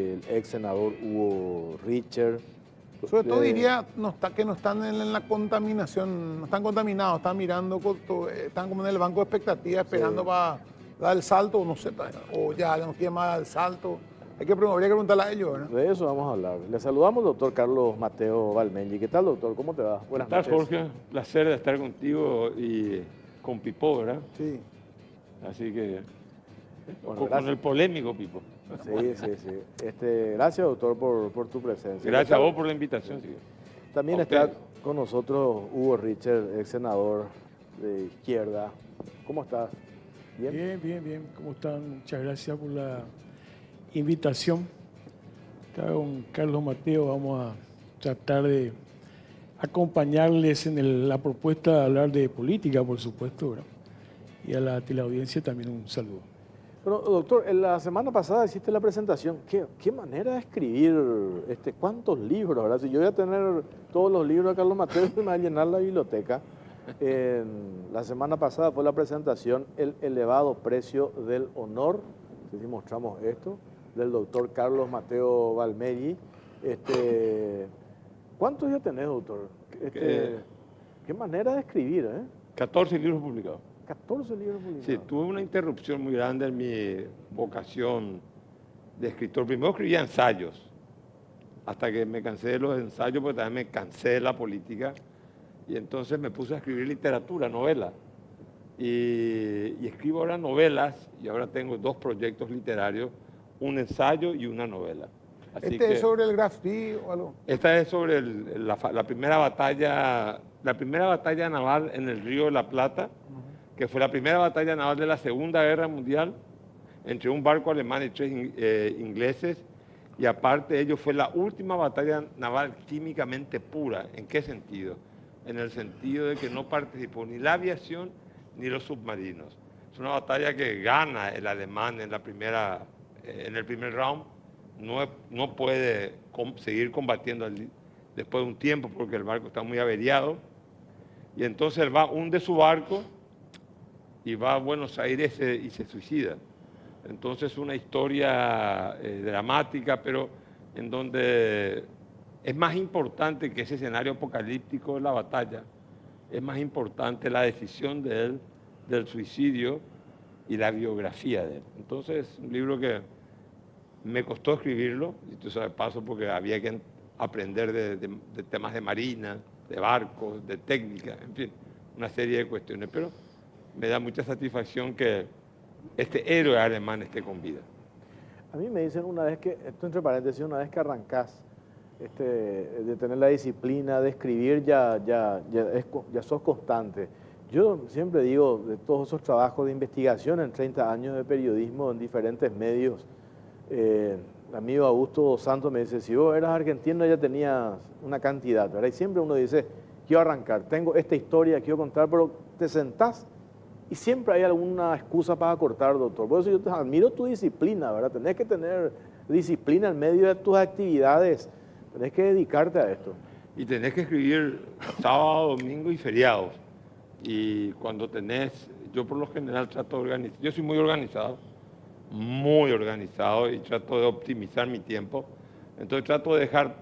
el ex senador Hugo Richter. Sobre todo diría que no están en la contaminación, no están contaminados, están mirando, están como en el banco de expectativas esperando para dar el salto, o no sé, o ya no quieren más dar el salto. Habría que preguntarle a ellos, ¿verdad? De eso vamos a hablar. Le saludamos, doctor Carlos Mateo Valmenyi. ¿Qué tal, doctor? ¿Cómo te va? Buenas noches. Jorge, placer de estar contigo y con Pipo, ¿verdad? Sí. Así que, Bueno, con el polémico Pipo. Sí. Gracias, doctor, por tu presencia. Gracias a vos por la invitación. Sí. También está con nosotros Hugo Richter, ex senador de izquierda. ¿Cómo estás? Bien. ¿Cómo están? Muchas gracias por la invitación. Acá con Carlos Mateo vamos a tratar de acompañarles en la propuesta de hablar de política, por supuesto, ¿verdad? Y a la teleaudiencia también un saludo. Bueno, doctor, en la semana pasada hiciste la presentación. ¿Qué manera de escribir? ¿Cuántos libros? ¿Verdad? Si yo voy a tener todos los libros de Carlos Mateo, me va a llenar la biblioteca. La semana pasada fue la presentación El elevado precio del honor. No sé si mostramos esto, del doctor Carlos Mateo Valmenyi. ¿Cuántos ya tenés, doctor? ¿Qué manera de escribir? 14 libros publicados. 14 libros publicados. Sí, tuve una interrupción muy grande en mi vocación de escritor. Primero escribía ensayos, hasta que me cansé de los ensayos, porque también me cansé de la política. Y entonces me puse a escribir literatura, novela. Y escribo ahora novelas, y ahora tengo 2 proyectos literarios, un ensayo y una novela. Así ¿Es sobre el Graffiti o algo? Esta es sobre la primera batalla naval en el Río de la Plata, que fue la primera batalla naval de la Segunda Guerra Mundial, entre un barco alemán y 3 ingleses, y aparte de ello fue la última batalla naval químicamente pura. ¿En qué sentido? En el sentido de que no participó ni la aviación ni los submarinos. Es una batalla que gana el alemán en el primer round. No puede seguir combatiendo después de un tiempo porque el barco está muy averiado. Y entonces él hunde su barco y va a Buenos Aires y se suicida. Entonces es una historia dramática, pero en donde es más importante que ese escenario apocalíptico de la batalla, es más importante la decisión de él, del suicidio y la biografía de él. Entonces es un libro que me costó escribirlo, y tú sabes, paso porque había que aprender de temas de marina, de barcos, de técnica, en fin, una serie de cuestiones, pero me da mucha satisfacción que este héroe alemán esté con vida. A mí me dicen una vez que, esto entre paréntesis, una vez que arrancás de tener la disciplina de escribir, ya sos constante. Yo siempre digo, de todos esos trabajos de investigación en 30 años de periodismo en diferentes medios, el amigo Augusto Santos me dice, si vos eras argentino ya tenías una cantidad, ¿verdad? Y siempre uno dice, quiero arrancar, tengo esta historia, quiero contar, pero te sentás y siempre hay alguna excusa para cortar, doctor. Por eso yo te admiro tu disciplina, ¿verdad? Tenés que tener disciplina en medio de tus actividades, tenés que dedicarte a esto. Y tenés que escribir sábado, domingo y feriados. Y cuando yo por lo general trato de organizar, yo soy muy organizado y trato de optimizar mi tiempo. Entonces trato de dejar,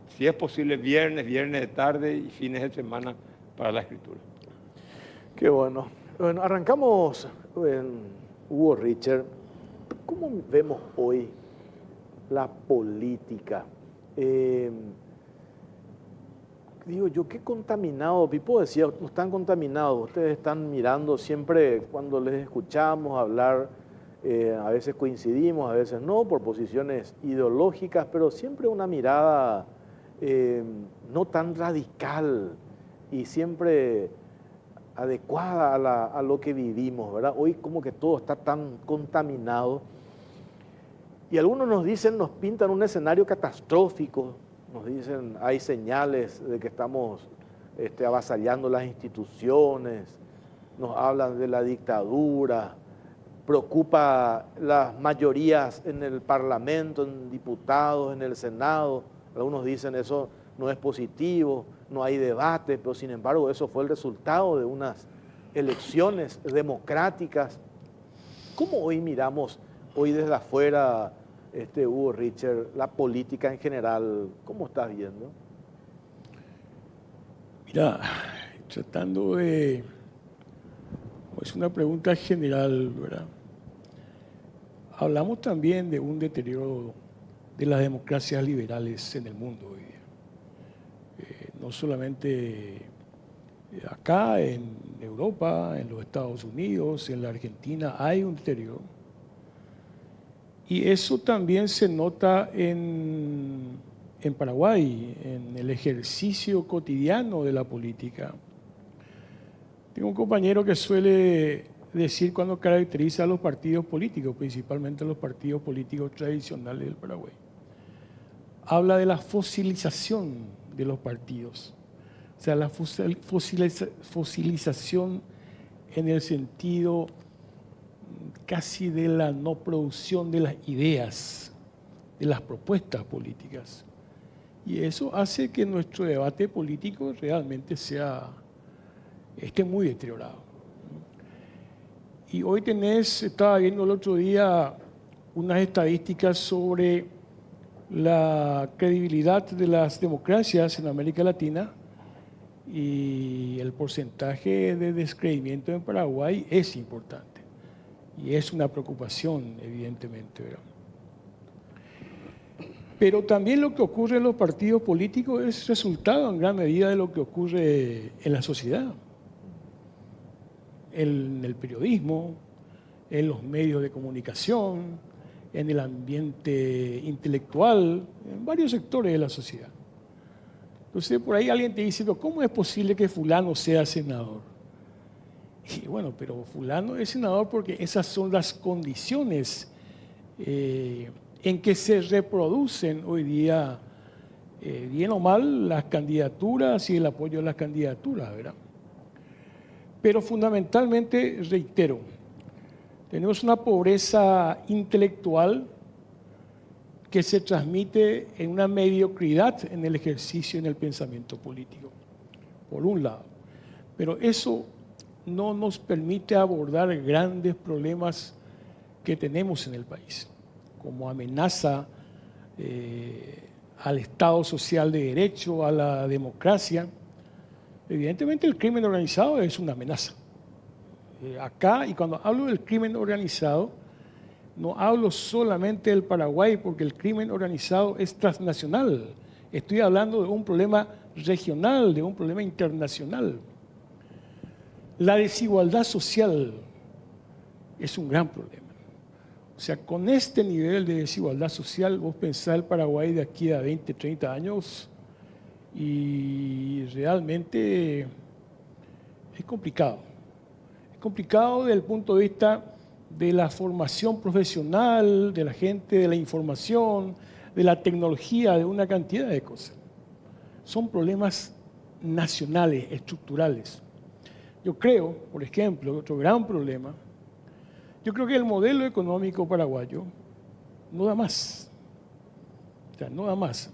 si es posible, viernes de tarde y fines de semana para la escritura. Qué bueno. Bueno, arrancamos Hugo Richter. ¿Cómo vemos hoy la política? Digo yo, qué contaminado. Pipo decía, no están contaminados. Ustedes están mirando siempre, cuando les escuchamos hablar, a veces coincidimos, a veces no, por posiciones ideológicas, pero siempre una mirada no tan radical y siempre adecuada a lo que vivimos, ¿verdad? Hoy como que todo está tan contaminado y algunos nos pintan un escenario catastrófico, nos dicen, hay señales de que estamos avasallando las instituciones, nos hablan de la dictadura, preocupa las mayorías en el Parlamento, en diputados, en el Senado, algunos dicen eso no es positivo, no hay debate, pero sin embargo eso fue el resultado de unas elecciones democráticas. ¿Cómo hoy miramos, hoy desde afuera, Hugo Richard, la política en general, ¿cómo estás viendo? Mira, tratando de... Es una pregunta general, ¿verdad? Hablamos también de un deterioro de las democracias liberales en el mundo hoy día. No solamente acá, en Europa, en los Estados Unidos, en la Argentina, hay un deterioro. Y eso también se nota en Paraguay, en el ejercicio cotidiano de la política. Tengo un compañero que suele decir cuando caracteriza a los partidos políticos, principalmente los partidos políticos tradicionales del Paraguay. Habla de la fosilización de los partidos. O sea, la fosilización en el sentido casi de la no producción de las ideas, de las propuestas políticas. Y eso hace que nuestro debate político realmente esté muy deteriorado. Y hoy estaba viendo el otro día unas estadísticas sobre la credibilidad de las democracias en América Latina y el porcentaje de descreimiento en Paraguay es importante y es una preocupación, evidentemente, ¿verdad? Pero también lo que ocurre en los partidos políticos es resultado en gran medida de lo que ocurre en la sociedad, en el periodismo, en los medios de comunicación, en el ambiente intelectual, en varios sectores de la sociedad. Entonces, por ahí alguien te dice, ¿cómo es posible que fulano sea senador? Y bueno, pero fulano es senador porque esas son las condiciones en que se reproducen hoy día, bien o mal, las candidaturas y el apoyo a las candidaturas, ¿verdad? Pero fundamentalmente, reitero, tenemos una pobreza intelectual que se transmite en una mediocridad en el ejercicio y en el pensamiento político, por un lado. Pero eso no nos permite abordar grandes problemas que tenemos en el país, como amenaza al Estado social de derecho, a la democracia. Evidentemente el crimen organizado es una amenaza. Acá, y cuando hablo del crimen organizado, no hablo solamente del Paraguay, porque el crimen organizado es transnacional. Estoy hablando de un problema regional, de un problema internacional. La desigualdad social es un gran problema. O sea, con este nivel de desigualdad social, vos pensás el Paraguay de aquí a 20, 30 años y realmente es complicado. Es complicado desde el punto de vista de la formación profesional, de la gente, de la información, de la tecnología, de una cantidad de cosas. Son problemas nacionales, estructurales. Yo creo, por ejemplo, otro gran problema, yo creo que el modelo económico paraguayo no da más. O sea, no da más.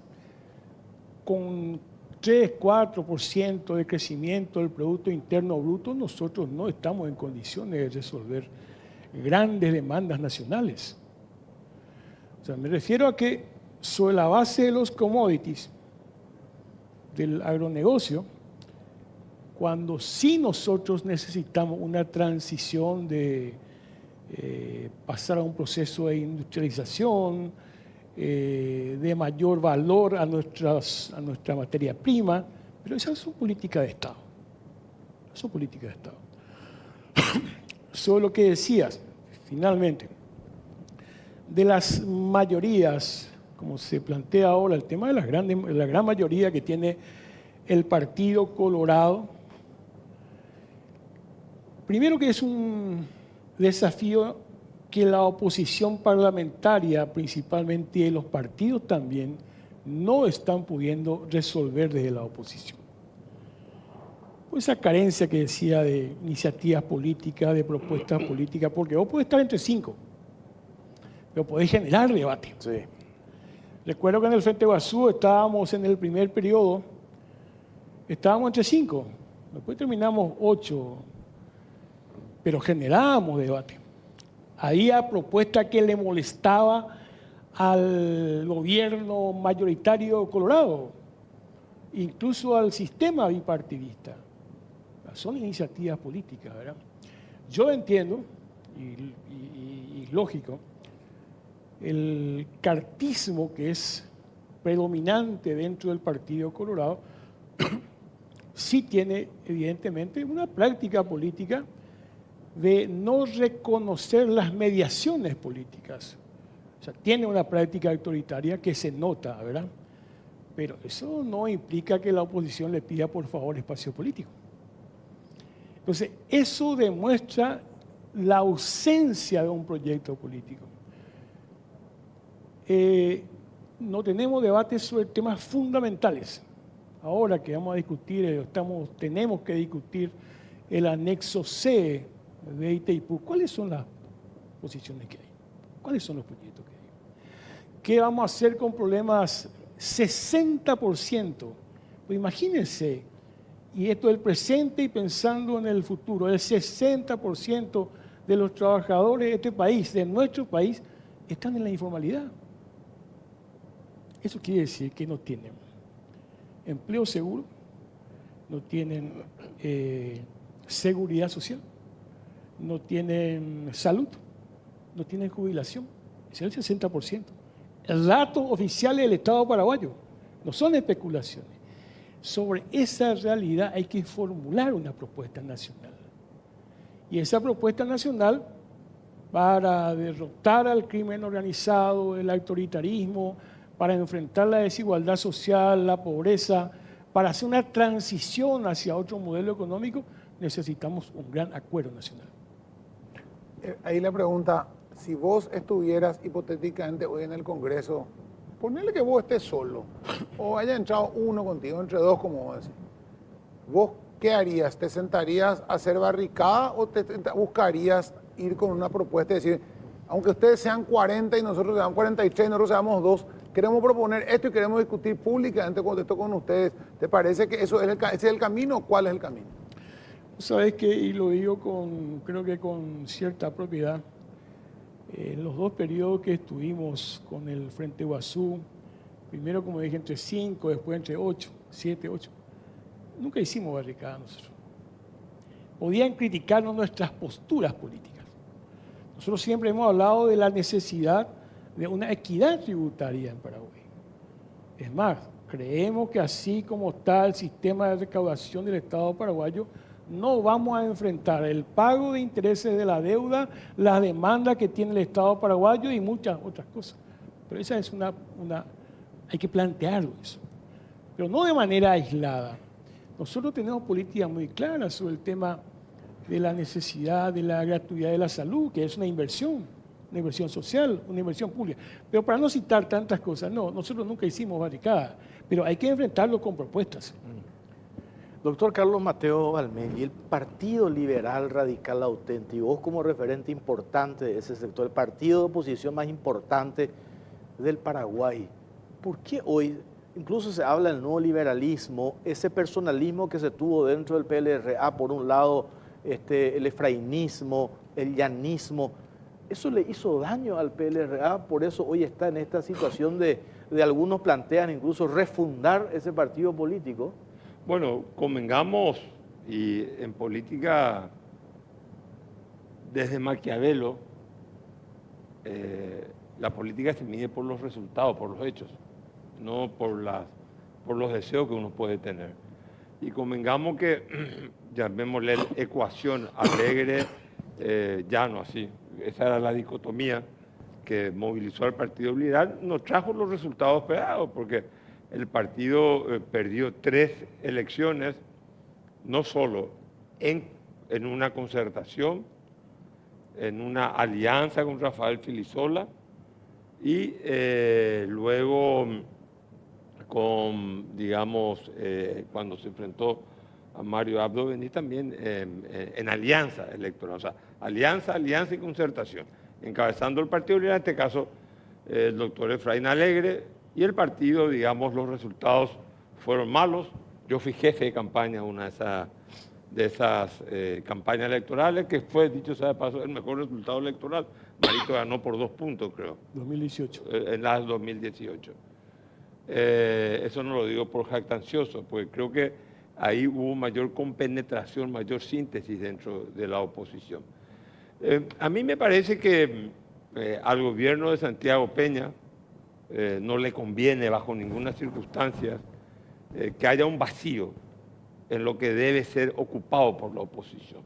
Con 3-4% de crecimiento del Producto Interno Bruto, nosotros no estamos en condiciones de resolver grandes demandas nacionales. O sea, me refiero a que sobre la base de los commodities, del agronegocio, cuando sí nosotros necesitamos una transición de pasar a un proceso de industrialización, de mayor valor a nuestra materia prima, pero esas son políticas de Estado. Son políticas de Estado. Sobre lo que decías, finalmente, de las mayorías, como se plantea ahora, el tema de la gran mayoría que tiene el Partido Colorado, primero que es un desafío que la oposición parlamentaria, principalmente los partidos también, no están pudiendo resolver desde la oposición. Pues esa carencia que decía de iniciativas políticas, de propuestas políticas, porque vos podés estar entre 5, pero podés generar debate. Sí. Recuerdo que en el Frente Guazú estábamos en el primer periodo, estábamos entre 5, después terminamos 8, pero generábamos debate. Había propuesta que le molestaba al gobierno mayoritario colorado, incluso al sistema bipartidista. Son iniciativas políticas, ¿verdad? Yo entiendo, y lógico, el cartismo que es predominante dentro del Partido Colorado sí tiene evidentemente una práctica política de no reconocer las mediaciones políticas. O sea, tiene una práctica autoritaria que se nota, ¿verdad? Pero eso no implica que la oposición le pida por favor espacio político. Entonces, eso demuestra la ausencia de un proyecto político. No tenemos debates sobre temas fundamentales. Ahora que vamos a discutir, tenemos que discutir el anexo C de Itaipú. ¿Cuáles son las posiciones que hay? ¿Cuáles son los proyectos que hay? ¿Qué vamos a hacer con problemas 60%? Pues imagínense, y esto del presente y pensando en el futuro, el 60% de los trabajadores de este país, de nuestro país, están en la informalidad. Eso quiere decir que no tienen empleo seguro, no tienen seguridad social, no tienen salud, no tienen jubilación. Es el 60%. El dato oficial del Estado paraguayo, no son especulaciones. Sobre esa realidad hay que formular una propuesta nacional. Y esa propuesta nacional para derrotar al crimen organizado, el autoritarismo, para enfrentar la desigualdad social, la pobreza, para hacer una transición hacia otro modelo económico, necesitamos un gran acuerdo nacional. Ahí la pregunta, si vos estuvieras hipotéticamente hoy en el Congreso, ponele que vos estés solo, o haya entrado uno contigo, entre dos, como vos decís, ¿vos qué harías? ¿Te sentarías a hacer barricada o te buscarías ir con una propuesta y decir, aunque ustedes sean 40 y nosotros seamos 43 y nosotros seamos 2, queremos proponer esto y queremos discutir públicamente con esto con ustedes? ¿Te parece que ese es el camino? ¿Cuál es el camino? Sabes que, y lo digo creo que con cierta propiedad, en los dos periodos que estuvimos con el Frente Guazú, primero como dije entre 5, después entre 8, 7, 8, nunca hicimos barricadas nosotros. Podían criticarnos nuestras posturas políticas. Nosotros siempre hemos hablado de la necesidad de una equidad tributaria en Paraguay. Es más, creemos que así como está el sistema de recaudación del Estado paraguayo, no vamos a enfrentar el pago de intereses de la deuda, las demandas que tiene el Estado paraguayo y muchas otras cosas. Pero esa es hay que plantearlo eso. Pero no de manera aislada. Nosotros tenemos políticas muy claras sobre el tema de la necesidad de la gratuidad de la salud, que es una inversión social, una inversión pública. Pero para no citar tantas cosas, no, nosotros nunca hicimos barricadas, pero hay que enfrentarlo con propuestas. Doctor Carlos Mateo Valmeli, el Partido Liberal Radical Auténtico, vos como referente importante de ese sector, el partido de oposición más importante del Paraguay, ¿por qué hoy, incluso se habla del nuevo liberalismo, ese personalismo que se tuvo dentro del PLRA, por un lado, el efrainismo, el llanismo, eso le hizo daño al PLRA, por eso hoy está en esta situación de algunos plantean incluso refundar ese partido político? Bueno, convengamos, y en política, desde Maquiavelo, la política se mide por los resultados, por los hechos, no por los deseos que uno puede tener. Y convengamos que, llamémosle ecuación alegre, llano, así. Esa era la dicotomía que movilizó al Partido Liberal, no trajo los resultados esperados, porque el partido perdió 3 elecciones, no solo en una concertación, en una alianza con Rafael Filisola y luego con, digamos, cuando se enfrentó a Mario Abdo Benítez también en alianza electoral, o sea, alianza y concertación, encabezando el Partido Liberal, en este caso el doctor Efraín Alegre. Y el partido, digamos, los resultados fueron malos. Yo fui jefe de campaña de esas campañas electorales, que fue, dicho sea de paso, el mejor resultado electoral. Marito ganó por 2 puntos, creo. 2018. En las 2018. Eso no lo digo por jactancioso, porque creo que ahí hubo mayor compenetración, mayor síntesis dentro de la oposición. A mí me parece que al gobierno de Santiago Peña no le conviene bajo ninguna circunstancia que haya un vacío en lo que debe ser ocupado por la oposición.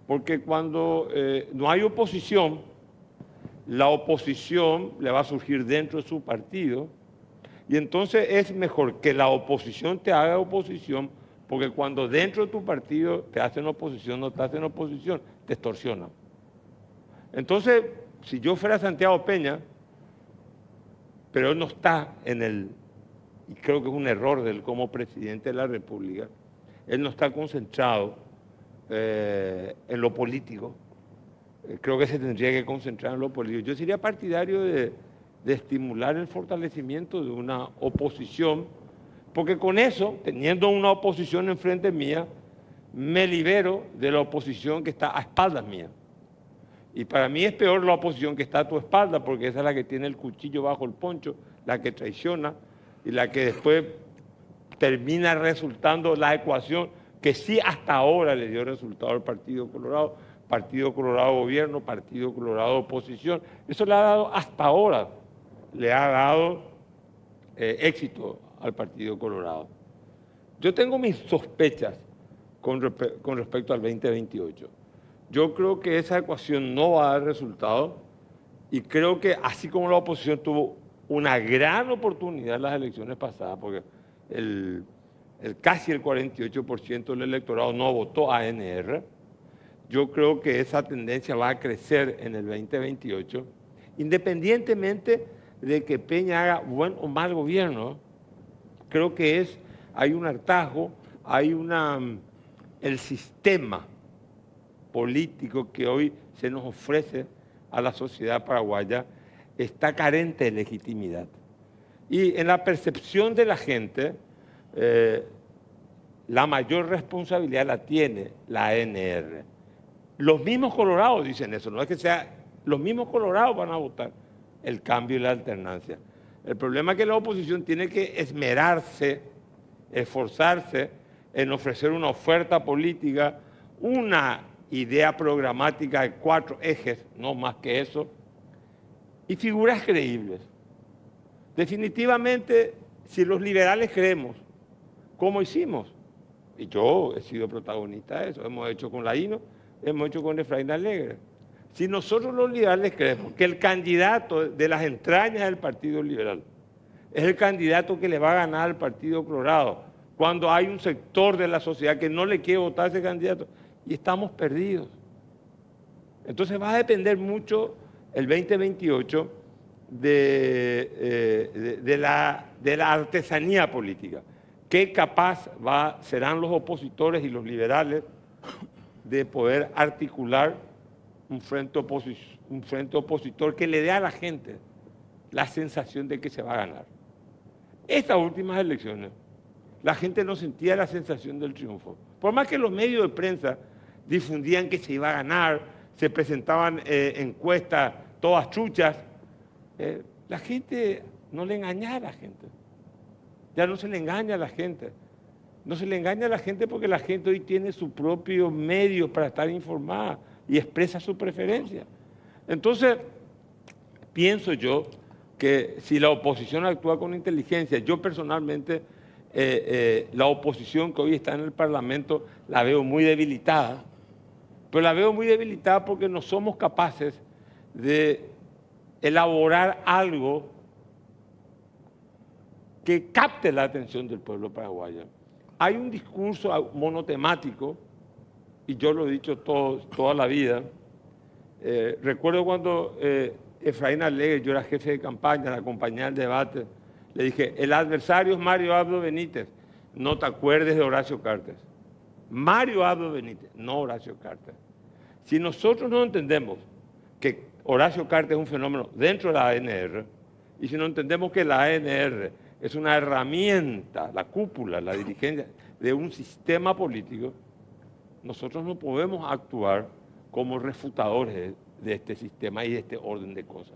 Porque cuando no hay oposición, la oposición le va a surgir dentro de su partido, y entonces es mejor que la oposición te haga oposición, porque cuando dentro de tu partido te hacen oposición, no te hacen oposición, te extorsionan. Entonces, si yo fuera Santiago Peña, pero él no está en el, y creo que es un error de él como presidente de la República, él no está concentrado en lo político. Creo que se tendría que concentrar en lo político. Yo sería partidario de estimular el fortalecimiento de una oposición, porque con eso, teniendo una oposición enfrente mía, me libero de la oposición que está a espaldas mías. Y para mí es peor la oposición que está a tu espalda, porque esa es la que tiene el cuchillo bajo el poncho, la que traiciona y la que después termina resultando la ecuación que sí hasta ahora le dio resultado al Partido Colorado gobierno, Partido Colorado oposición. Eso le ha dado hasta ahora, le ha dado éxito al Partido Colorado. Yo tengo mis sospechas con respecto al 2028. Yo creo que esa ecuación no va a dar resultado, y creo que así como la oposición tuvo una gran oportunidad en las elecciones pasadas, porque casi el 48% del electorado no votó a ANR, yo creo que esa tendencia va a crecer en el 2028, independientemente de que Peña haga buen o mal gobierno. Creo que hay un hartazgo, el sistema político que hoy se nos ofrece a la sociedad paraguaya está carente de legitimidad. Y en la percepción de la gente, la mayor responsabilidad la tiene la ANR. Los mismos colorados dicen eso, no es que sea, los mismos colorados van a votar el cambio y la alternancia. El problema es que la oposición tiene que esmerarse, esforzarse en ofrecer una oferta política, una idea programática de 4 ejes, no más que eso, y figuras creíbles. Definitivamente, si los liberales creemos, como hicimos, y yo he sido protagonista de eso, hemos hecho con la INO, hemos hecho con Efraín Alegre. Si nosotros los liberales creemos que el candidato de las entrañas del Partido Liberal es el candidato que le va a ganar al Partido Colorado, cuando hay un sector de la sociedad que no le quiere votar a ese candidato, y estamos perdidos. Entonces va a depender mucho el 2028 de la artesanía política. ¿Qué capaz serán los opositores y los liberales de poder articular un frente opositor que le dé a la gente la sensación de que se va a ganar? Estas últimas elecciones, la gente no sentía la sensación del triunfo. Por más que los medios de prensa difundían que se iba a ganar, se presentaban encuestas todas chuchas, la gente no le engañaba a la gente. Ya no se le engaña a la gente. No se le engaña a la gente porque la gente hoy tiene su propio medio para estar informada y expresa su preferencia. Entonces, pienso yo que si la oposición actúa con inteligencia, yo personalmente, la oposición que hoy está en el Parlamento la veo muy debilitada, pero la veo muy debilitada porque no somos capaces de elaborar algo que capte la atención del pueblo paraguayo. Hay un discurso monotemático, y yo lo he dicho toda la vida. Recuerdo cuando Efraín Alegre, yo era jefe de campaña, la acompañé al debate, le dije, el adversario es Mario Abdo Benítez, no te acuerdes de Horacio Cartes. Mario Abdo Benítez, no Horacio Cartes. Si nosotros no entendemos que Horacio Cartes es un fenómeno dentro de la ANR, y si no entendemos que la ANR es una herramienta, la cúpula, la dirigencia de un sistema político, nosotros no podemos actuar como refutadores de este sistema y de este orden de cosas.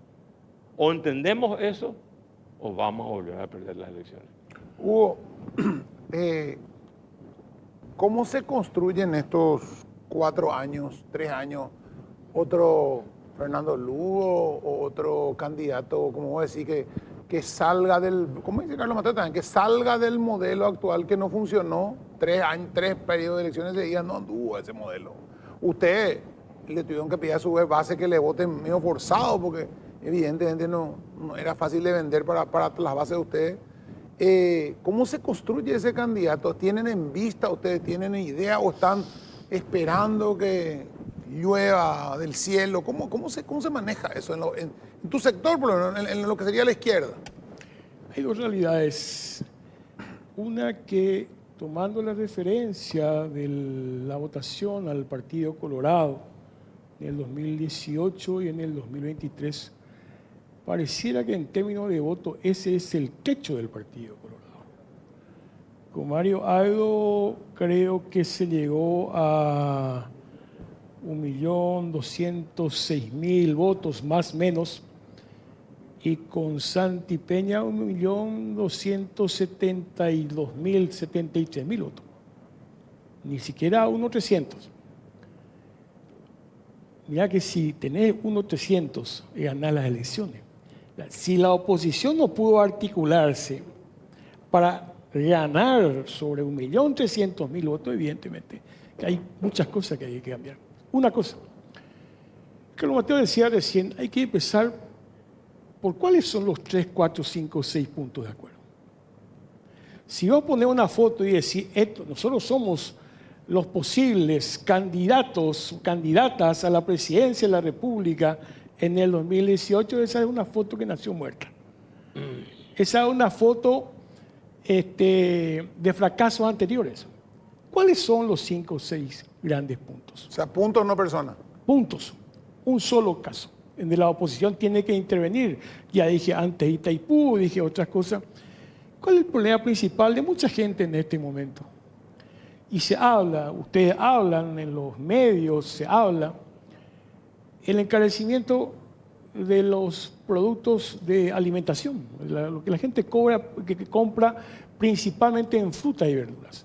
O entendemos eso o vamos a volver a perder las elecciones. Hugo, ¿cómo se construyen estos 4 años, 3 años, otro Fernando Lugo o otro candidato, como vos decís, que salga del, ¿cómo dice Carlos Mateo también? Que salga del modelo actual que no funcionó, 3 años, 3 periodos de elecciones seguidas, no anduvo ese modelo. Usted le tuvieron que pedir a su base que le voten medio forzado, porque evidentemente no era fácil de vender para las bases de ustedes. ¿Cómo se construye ese candidato? ¿Tienen en vista, ustedes tienen idea o están esperando que llueva del cielo? ¿Cómo se maneja eso en tu sector, por lo menos, en lo que sería la izquierda? Hay dos realidades. Una que, tomando la referencia de la votación al Partido Colorado en el 2018 y en el 2023, pareciera que en términos de voto ese es el techo del Partido Colorado. Con Mario Aldo creo que se llegó a 1.206.000 votos, más o menos, y con Santi Peña 1.272.000, 73.000 votos. Ni siquiera 1.300. Mira que si tenés 1.300, ganás las elecciones. Si la oposición no pudo articularse para ganar sobre 1.300.000 votos, evidentemente que hay muchas cosas que hay que cambiar. Una cosa, Carlos Mateo decía recién, hay que empezar por cuáles son los 3, 4, 5, 6 puntos de acuerdo. Si vos ponés una foto y decís, nosotros somos los posibles candidatos o candidatas a la presidencia de la República en el 2018, esa es una foto que nació muerta. Esa es una foto de fracasos anteriores. ¿Cuáles son los 5 o 6 grandes puntos? O sea, puntos, no personas. Puntos. Un solo caso, en donde la oposición tiene que intervenir. Ya dije antes Itaipú, dije otras cosas. ¿Cuál es el problema principal de mucha gente en este momento? Y se habla, ustedes hablan en los medios, se habla, el encarecimiento de los productos de alimentación, lo que la gente compra principalmente en frutas y verduras.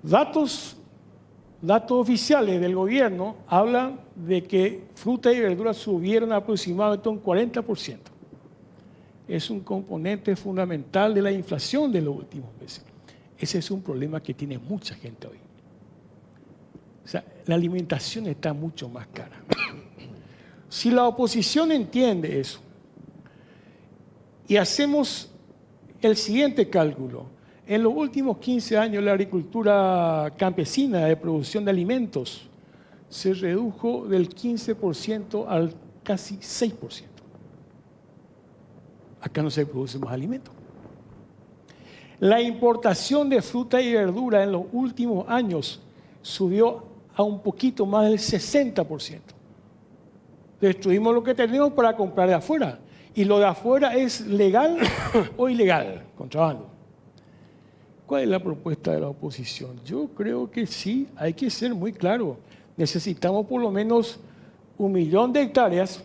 Datos oficiales del gobierno hablan de que frutas y verduras subieron aproximadamente un 40%. Es un componente fundamental de la inflación de los últimos meses. Ese es un problema que tiene mucha gente hoy. O sea, la alimentación está mucho más cara. Si la oposición entiende eso y hacemos el siguiente cálculo, en los últimos 15 años la agricultura campesina de producción de alimentos se redujo del 15% al casi 6%. Acá no se produce más alimentos. La importación de fruta y verdura en los últimos años subió a un poquito más del 60%. Destruimos lo que tenemos para comprar de afuera. Y lo de afuera es legal o ilegal, contrabando. ¿Cuál es la propuesta de la oposición? Yo creo que sí, hay que ser muy claro. Necesitamos por lo menos 1 millón de hectáreas,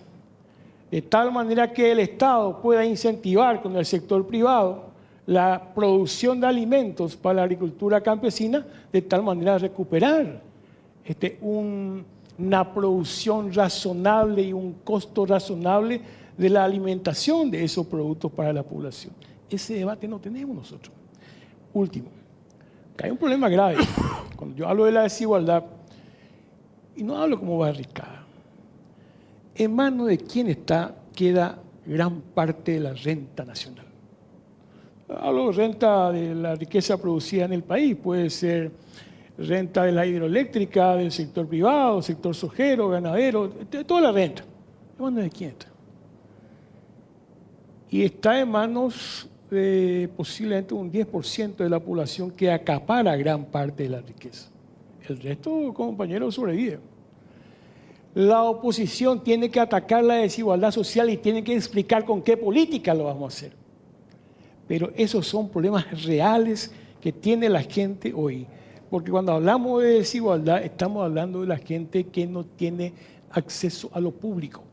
de tal manera que el Estado pueda incentivar con el sector privado la producción de alimentos para la agricultura campesina, de tal manera recuperar una producción razonable y un costo razonable de la alimentación de esos productos para la población. Ese debate no tenemos nosotros. Último, que hay un problema grave. Cuando yo hablo de la desigualdad, y no hablo como barricada, en manos de quién queda gran parte de la renta nacional. Hablo de renta de la riqueza producida en el país, puede ser renta de la hidroeléctrica, del sector privado, sector sojero, ganadero, de toda la renta. ¿En manos de quién está? Y está en manos de posiblemente un 10% de la población que acapara gran parte de la riqueza. El resto, compañeros, sobrevive. La oposición tiene que atacar la desigualdad social y tiene que explicar con qué política lo vamos a hacer. Pero esos son problemas reales que tiene la gente hoy. Porque cuando hablamos de desigualdad, estamos hablando de la gente que no tiene acceso a lo público.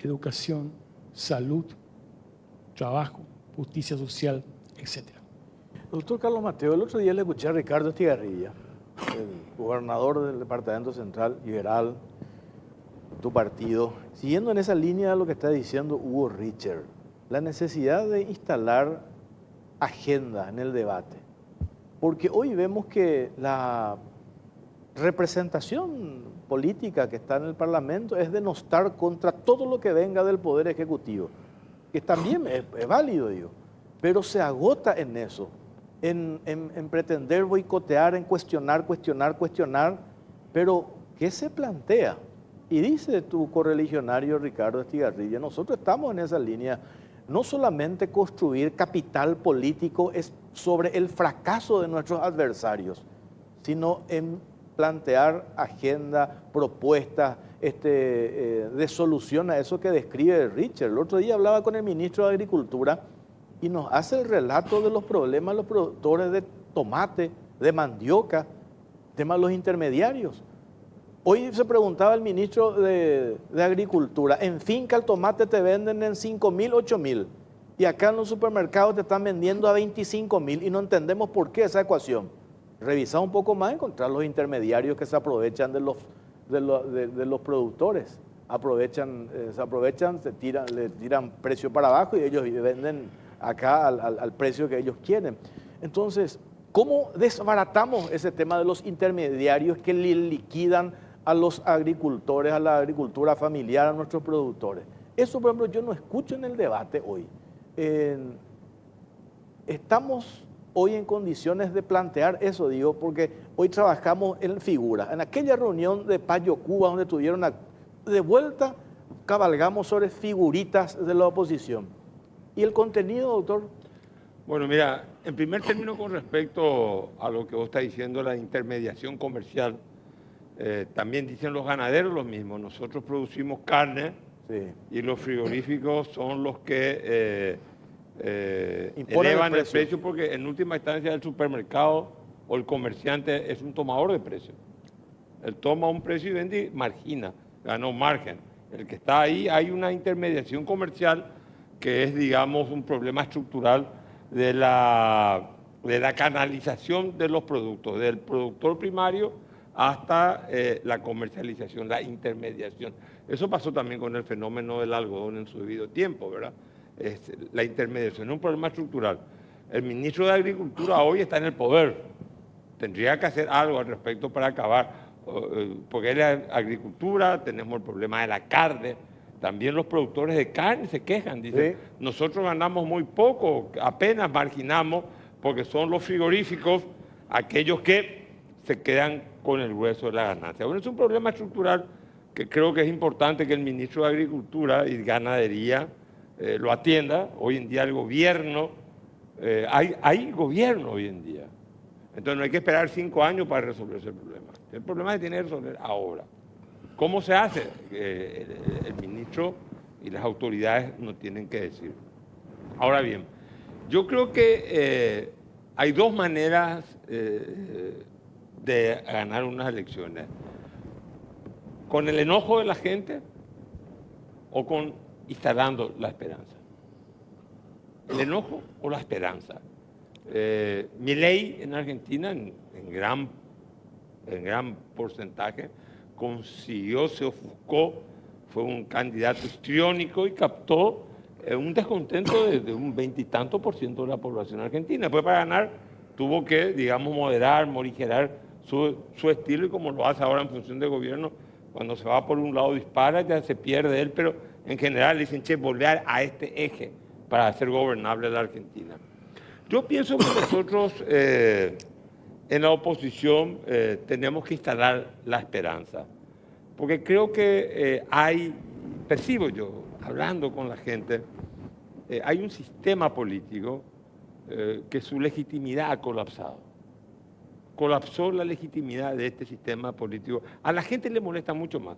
Educación, salud, trabajo, justicia social, etc. Doctor Carlos Mateo, el otro día le escuché a Ricardo Estigarribia, el gobernador del Departamento Central, liberal, tu partido, siguiendo en esa línea de lo que está diciendo Hugo Richard, la necesidad de instalar agenda en el debate. Porque hoy vemos que la representación política que está en el Parlamento es denostar contra todo lo que venga del Poder Ejecutivo, que también es válido, digo, pero se agota en eso, en pretender boicotear, en cuestionar, pero ¿qué se plantea? Y dice tu correligionario Ricardo Estigarribia, nosotros estamos en esa línea, no solamente construir capital político es sobre el fracaso de nuestros adversarios, sino en plantear agenda, propuestas de solución a eso que describe Richard. El otro día hablaba con el ministro de Agricultura y nos hace el relato de los problemas de los productores de tomate, de mandioca, tema de los intermediarios. Hoy se preguntaba el ministro de Agricultura, en finca el tomate te venden en 5.000, 8.000 y acá en los supermercados te están vendiendo a 25.000 y no entendemos por qué esa ecuación. Revisar un poco más, encontrar los intermediarios que se aprovechan de los productores. Se aprovechan, le tiran precio para abajo y ellos venden acá al precio que ellos quieren. Entonces, ¿cómo desbaratamos ese tema de los intermediarios que liquidan a los agricultores, a la agricultura familiar, a nuestros productores? Eso, por ejemplo, yo no escucho en el debate hoy. Estamos hoy en condiciones de plantear eso, digo, porque hoy trabajamos en figuras. En aquella reunión de Payo Cuba, donde tuvieron de vuelta, cabalgamos sobre figuritas de la oposición. ¿Y el contenido, doctor? Bueno, mira, en primer término, con respecto a lo que vos estás diciendo, la intermediación comercial, también dicen los ganaderos lo mismo. Nosotros producimos carne, sí, y los frigoríficos son los que elevan el precio porque en última instancia el supermercado o el comerciante es un tomador de precios. Él toma un precio y vende y margina, gana un margen. El que está ahí, hay una intermediación comercial que es, digamos, un problema estructural de la canalización de los productos, del productor primario hasta la comercialización, la intermediación. Eso pasó también con el fenómeno del algodón en su debido tiempo, ¿verdad? La intermediación es un problema estructural. El ministro de Agricultura hoy está en el poder. Tendría que hacer algo al respecto para acabar, porque en la agricultura tenemos el problema de la carne. También los productores de carne se quejan, dicen, sí, nosotros ganamos muy poco, apenas marginamos, porque son los frigoríficos aquellos que se quedan con el grueso de la ganancia. Bueno, es un problema estructural que creo que es importante que el ministro de Agricultura y Ganadería lo atienda. Hoy en día el gobierno, hay gobierno hoy en día. Entonces no hay que esperar 5 años para resolver ese problema. El problema se tiene que resolver ahora. ¿Cómo se hace? El ministro y las autoridades nos tienen que decir. Ahora bien, yo creo que hay dos maneras de ganar unas elecciones. Con el enojo de la gente o con instalando la esperanza. El enojo o la esperanza. Milei en Argentina, en gran porcentaje, consiguió, se ofuscó, fue un candidato histriónico y captó un descontento de un 20 y tanto % de la población argentina. Después, para ganar, tuvo que, digamos, moderar, morigerar su estilo, y como lo hace ahora en función de gobierno, cuando se va por un lado dispara, ya se pierde él, pero en general dicen, che, volver a este eje para hacer gobernable la Argentina. Yo pienso que nosotros en la oposición tenemos que instalar la esperanza, porque creo que percibo yo, hablando con la gente, hay un sistema político que su legitimidad ha colapsado. Colapsó la legitimidad de este sistema político. A la gente le molesta mucho más.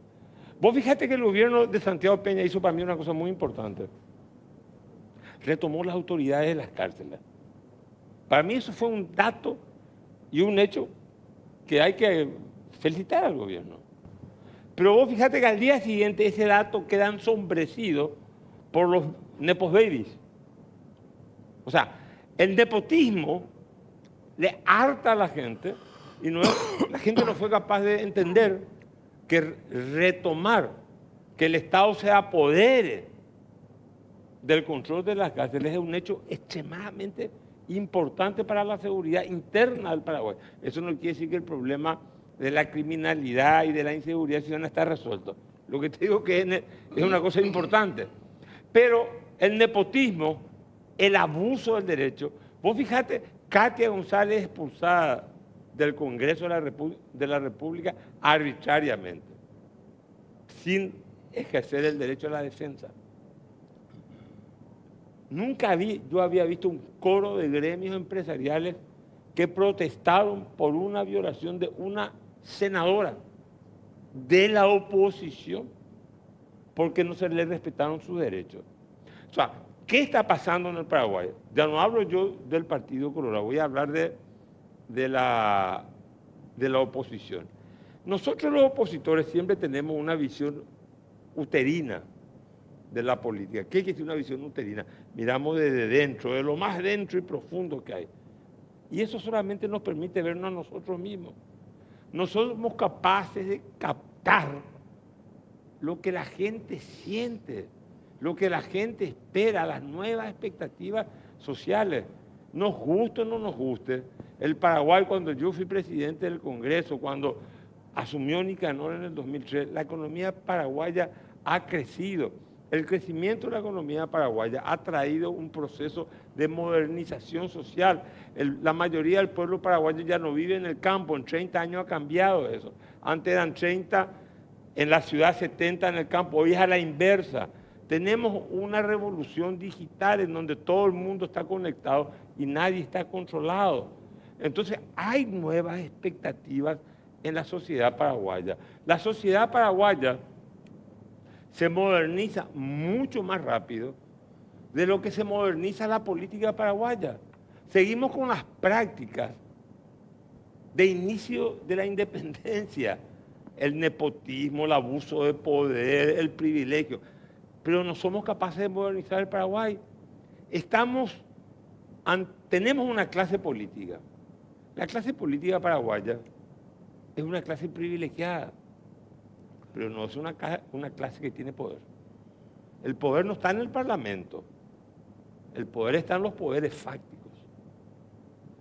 Vos fíjate que el gobierno de Santiago Peña hizo para mí una cosa muy importante. Retomó las autoridades de las cárceles. Para mí eso fue un dato y un hecho que hay que felicitar al gobierno. Pero vos fíjate que al día siguiente ese dato queda ensombrecido por los nepos babies. O sea, el nepotismo le harta a la gente y la gente no fue capaz de entender que retomar, que el Estado se apodere del control de las cárceles es un hecho extremadamente importante para la seguridad interna del Paraguay. Eso no quiere decir que el problema de la criminalidad y de la inseguridad ciudadana está resuelto. Lo que te digo que es una cosa importante. Pero el nepotismo, el abuso del derecho, vos fíjate, Katia González expulsada del Congreso de la República arbitrariamente, sin ejercer el derecho a la defensa. Nunca yo había visto un coro de gremios empresariales que protestaron por una violación de una senadora de la oposición porque no se le respetaron sus derechos. O sea, ¿qué está pasando en el Paraguay? Ya no hablo yo del Partido Colorado, voy a hablar de la oposición. Nosotros los opositores siempre tenemos una visión uterina de la política. ¿Qué es una visión uterina? Miramos desde dentro, de lo más dentro y profundo que hay. Y eso solamente nos permite vernos a nosotros mismos. No somos capaces de captar lo que la gente siente, lo que la gente espera, las nuevas expectativas sociales. Nos guste o no nos guste, el Paraguay, cuando yo fui presidente del Congreso, cuando asumió Nicanor en el 2003, la economía paraguaya ha crecido. El crecimiento de la economía paraguaya ha traído un proceso de modernización social. La mayoría del pueblo paraguayo ya no vive en el campo, en 30 años ha cambiado eso. Antes eran 30 en la ciudad, 70 en el campo, hoy es a la inversa. Tenemos una revolución digital en donde todo el mundo está conectado y nadie está controlado. Entonces hay nuevas expectativas en la sociedad paraguaya. La sociedad paraguaya se moderniza mucho más rápido de lo que se moderniza la política paraguaya. Seguimos con las prácticas de inicio de la independencia, el nepotismo, el abuso de poder, el privilegio, pero no somos capaces de modernizar el Paraguay. Tenemos una clase política. La clase política paraguaya es una clase privilegiada, pero no es una clase que tiene poder. El poder no está en el Parlamento, el poder está en los poderes fácticos.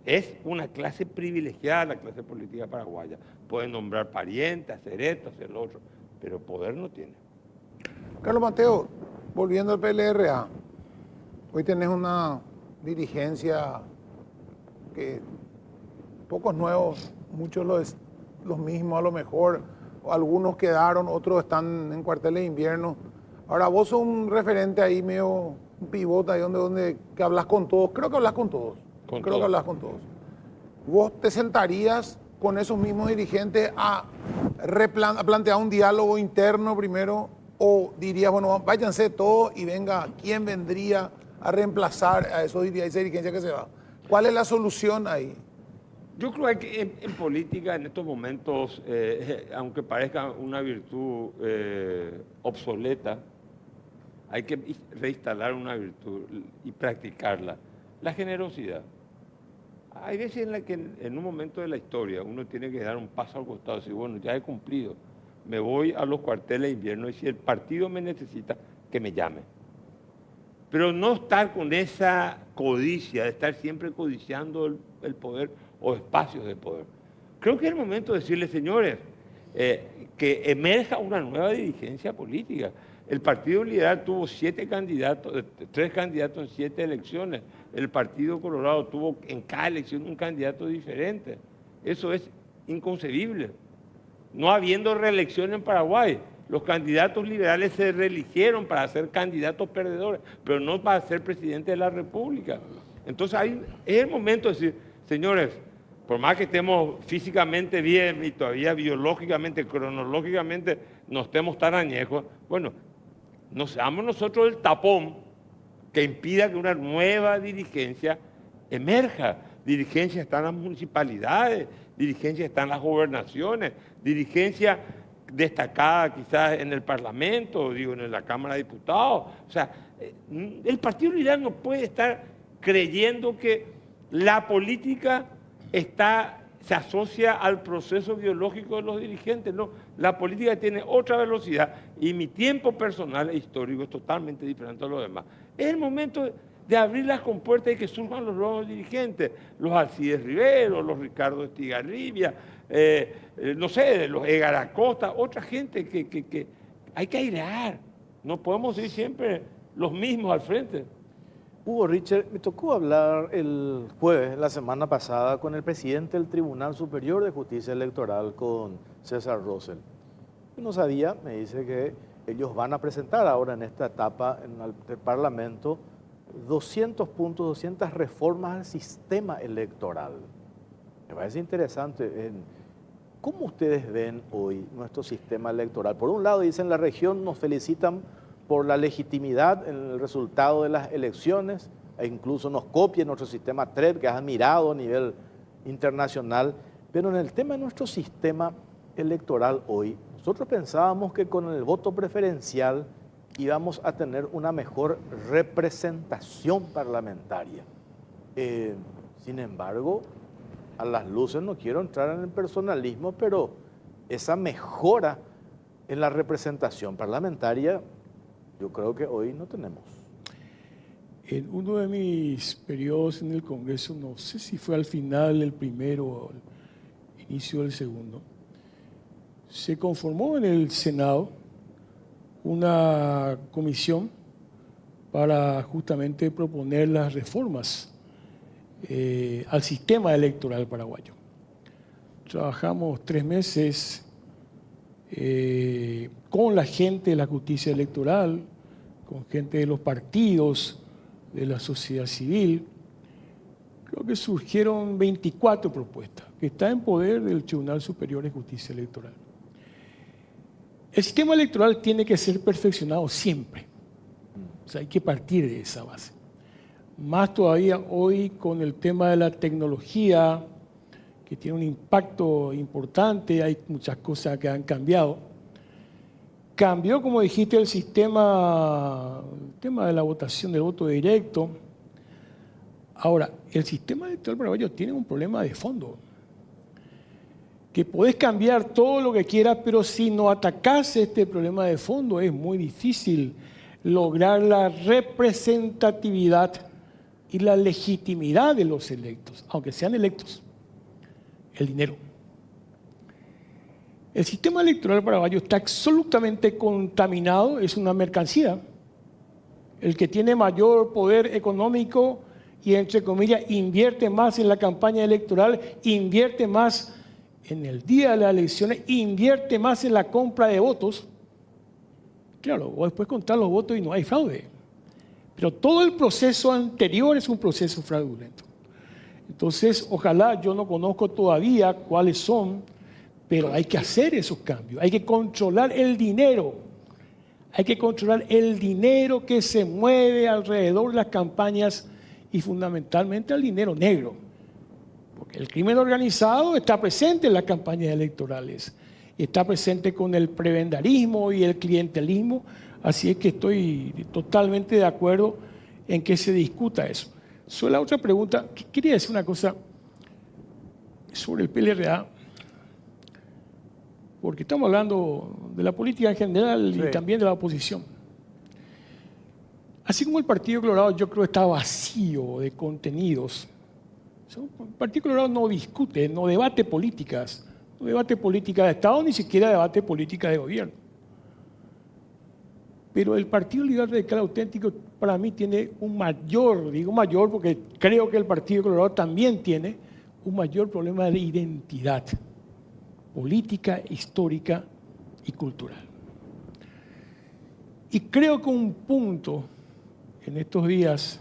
Es una clase privilegiada la clase política paraguaya. Pueden nombrar parientes, hacer esto, hacer lo otro, pero poder no tiene. Carlos Mateo, volviendo al PLRA, hoy tenés una dirigencia que pocos nuevos, muchos los mismos a lo mejor, algunos quedaron, otros están en cuarteles de invierno. Ahora vos sos un referente ahí medio, un pivote ahí que hablas con todos, creo que hablas con todos. Que hablas con todos. ¿Vos te sentarías con esos mismos dirigentes a plantear un diálogo interno primero o dirías, bueno, váyanse todos y venga, ¿quién vendría a reemplazar a esa dirigencia que se va? ¿Cuál es la solución ahí? Yo creo que en política, en estos momentos, aunque parezca una virtud obsoleta, hay que reinstalar una virtud y practicarla. La generosidad. Hay veces en las que en un momento de la historia uno tiene que dar un paso al costado y decir, bueno, ya he cumplido, me voy a los cuarteles de invierno y si el partido me necesita, que me llame. Pero no estar con esa codicia, de estar siempre codiciando el poder o espacios de poder. Creo que es el momento de decirles, señores, que emerja una nueva dirigencia política. El Partido Liberal tuvo 7 candidatos, 3 candidatos en 7 elecciones. El Partido Colorado tuvo en cada elección un candidato diferente. Eso es inconcebible. No habiendo reelección en Paraguay, los candidatos liberales se reeligieron para ser candidatos perdedores, pero no para ser presidente de la República. Entonces es el momento de decir, señores, por más que estemos físicamente bien y todavía biológicamente, cronológicamente no estemos tan añejos, bueno, no seamos nosotros el tapón que impida que una nueva dirigencia emerja. Dirigencia están las municipalidades, dirigencia está en las gobernaciones, dirigencia destacada quizás en el Parlamento, digo, en la Cámara de Diputados. O sea, el Partido Liberal no puede estar creyendo que la política se asocia al proceso biológico de los dirigentes. No, la política tiene otra velocidad y mi tiempo personal e histórico es totalmente diferente a los demás. Es el momento de abrir las compuertas y que surjan los nuevos dirigentes, los Alcides Rivero, los Ricardo Estigarribia, no sé, los Edgar Acosta, otra gente que hay que airear. No podemos ir siempre los mismos al frente. Hugo Richard, me tocó hablar el jueves, la semana pasada, con el presidente del Tribunal Superior de Justicia Electoral, con César Rosell. Yo no sabía, me dice que ellos van a presentar ahora en esta etapa en el Parlamento 200 puntos, 200 reformas al sistema electoral. Me parece interesante. ¿Cómo ustedes ven hoy nuestro sistema electoral? Por un lado, dicen la región, nos felicitan por la legitimidad en el resultado de las elecciones, e incluso nos copian nuestro sistema TREP, que es admirado a nivel internacional. Pero en el tema de nuestro sistema electoral hoy, nosotros pensábamos que con el voto preferencial íbamos a tener una mejor representación parlamentaria. Sin embargo, a las luces, no quiero entrar en el personalismo, pero esa mejora en la representación parlamentaria, yo creo que hoy no tenemos. En uno de mis periodos en el Congreso, no sé si fue al final del primero o al inicio del segundo, se conformó en el Senado una comisión para justamente proponer las reformas al sistema electoral paraguayo. Trabajamos 3 meses con la gente de la justicia electoral, con gente de los partidos, de la sociedad civil. Creo que surgieron 24 propuestas que están en poder del Tribunal Superior de Justicia Electoral. El sistema electoral tiene que ser perfeccionado siempre. O sea, hay que partir de esa base. Más todavía hoy con el tema de la tecnología, que tiene un impacto importante, hay muchas cosas que han cambiado. Cambió, como dijiste, el tema de la votación, del voto directo. Ahora, el sistema electoral paraguayo tiene un problema de fondo. Que podés cambiar todo lo que quieras, pero si no atacás este problema de fondo, es muy difícil lograr la representatividad y la legitimidad de los electos, aunque sean electos. El dinero. El sistema electoral paraguayo está absolutamente contaminado, es una mercancía. El que tiene mayor poder económico y, entre comillas, invierte más en la campaña electoral, invierte más en el día de las elecciones, invierte más en la compra de votos. Claro, vos después contar los votos y no hay fraude. Pero todo el proceso anterior es un proceso fraudulento. Entonces, ojalá, yo no conozco todavía cuáles son, pero hay que hacer esos cambios. Hay que controlar el dinero. Hay que controlar el dinero que se mueve alrededor de las campañas y fundamentalmente el dinero negro. Porque el crimen organizado está presente en las campañas electorales. Está presente con el prebendarismo y el clientelismo. Así es que estoy totalmente de acuerdo en que se discuta eso. Sobre la otra pregunta, quería decir una cosa sobre el PLRA, porque estamos hablando de la política en general y también de la oposición. Así como el Partido Colorado, yo creo que está vacío de contenidos. El Partido Colorado no discute, no debate políticas, no debate política de Estado, ni siquiera debate política de gobierno. Pero el Partido Liberal Radical Auténtico para mí tiene un mayor, digo mayor porque creo que el Partido Colorado también tiene un mayor problema de identidad política, histórica y cultural. Y creo que un punto, en estos días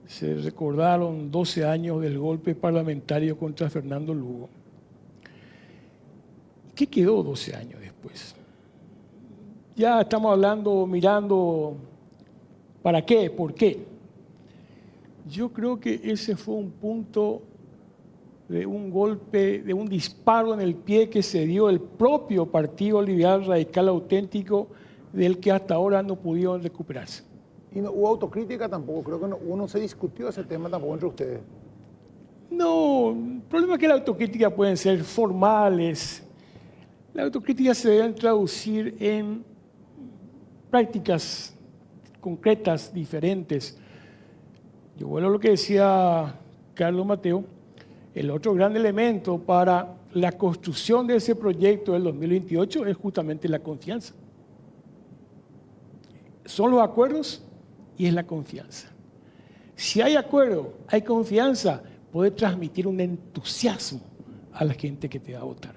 se recordaron 12 años del golpe parlamentario contra Fernando Lugo. ¿Qué quedó 12 años después? Ya estamos hablando, mirando, ¿para qué? ¿Por qué? Yo creo que ese fue un punto de un golpe, de un disparo en el pie que se dio el propio Partido Liberal Radical Auténtico, del que hasta ahora no pudieron recuperarse. Y no hubo autocrítica tampoco, creo que no se discutió ese tema tampoco entre ustedes. No, el problema es que la autocrítica pueden ser formales. La autocrítica se debe traducir en prácticas concretas, diferentes. Yo vuelvo a lo que decía Carlos Mateo, el otro gran elemento para la construcción de ese proyecto del 2028 es justamente la confianza. Son los acuerdos y es la confianza. Si hay acuerdo, hay confianza, puede transmitir un entusiasmo a la gente que te va a votar.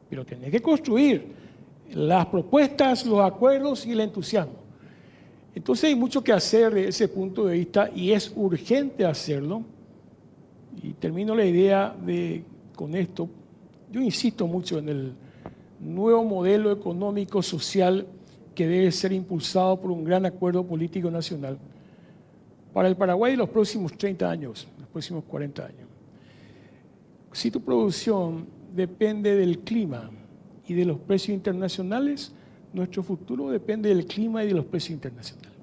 Pero tenés que construir las propuestas, los acuerdos y el entusiasmo. Entonces hay mucho que hacer desde ese punto de vista y es urgente hacerlo. Y termino la idea con esto. Yo insisto mucho en el nuevo modelo económico social que debe ser impulsado por un gran acuerdo político nacional para el Paraguay los próximos 30 años, los próximos 40 años. Si tu producción depende del clima y de los precios internacionales, nuestro futuro depende del clima y de los precios internacionales.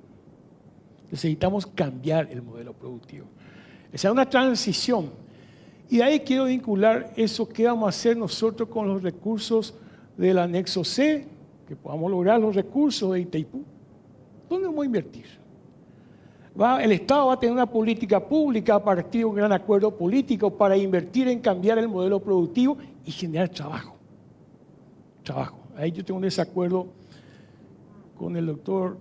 Necesitamos cambiar el modelo productivo. Esa es una transición. Y de ahí quiero vincular eso que vamos a hacer nosotros con los recursos del anexo C, que podamos lograr los recursos de Itaipú. ¿Dónde vamos a invertir? El Estado va a tener una política pública a partir de un gran acuerdo político para invertir en cambiar el modelo productivo y generar trabajo. Ahí yo tengo un desacuerdo con el doctor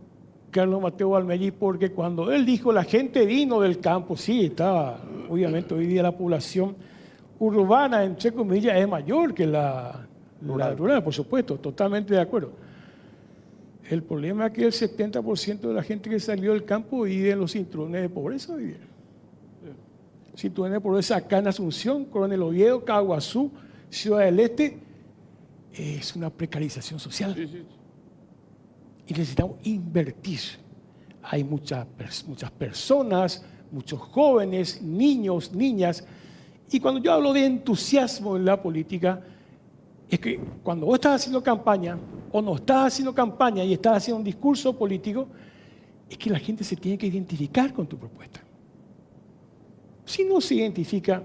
Carlos Mateo Valmellí, porque cuando él dijo la gente vino del campo, sí, estaba, obviamente hoy día la población urbana, entre comillas, es mayor que la rural, por supuesto, totalmente de acuerdo. El problema es que el 70% de la gente que salió del campo vive en los cinturones de pobreza. Cinturones de pobreza acá en Asunción, Coronel Oviedo, Caguazú, Ciudad del Este, es una precarización social. Sí. Y necesitamos invertir. Hay muchas personas, muchos jóvenes, niños, niñas. Y cuando yo hablo de entusiasmo en la política, es que cuando vos estás haciendo campaña o no estás haciendo campaña y estás haciendo un discurso político, es que la gente se tiene que identificar con tu propuesta. Si no se identifica,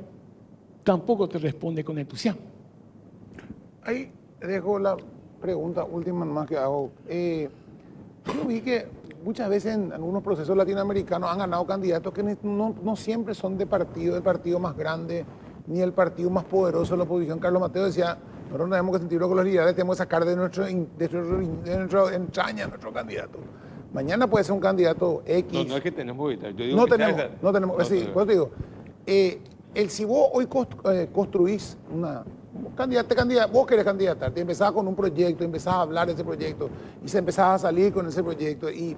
tampoco te responde con entusiasmo. Ahí dejo la pregunta última más que hago. Yo vi que muchas veces en algunos procesos latinoamericanos han ganado candidatos que no siempre son del partido más grande, ni el partido más poderoso de la oposición. Carlos Mateo decía, nosotros no tenemos que sentirlo con los liberales, tenemos que sacar de nuestra entraña nuestro candidato. Mañana puede ser un candidato X. No es que tenemos que evitar. Yo digo no tenemos. Sí, pues digo, si vos hoy construís una candidato, vos querés candidatar, te empezás con un proyecto, empezás a hablar de ese proyecto y se empezás a salir con ese proyecto y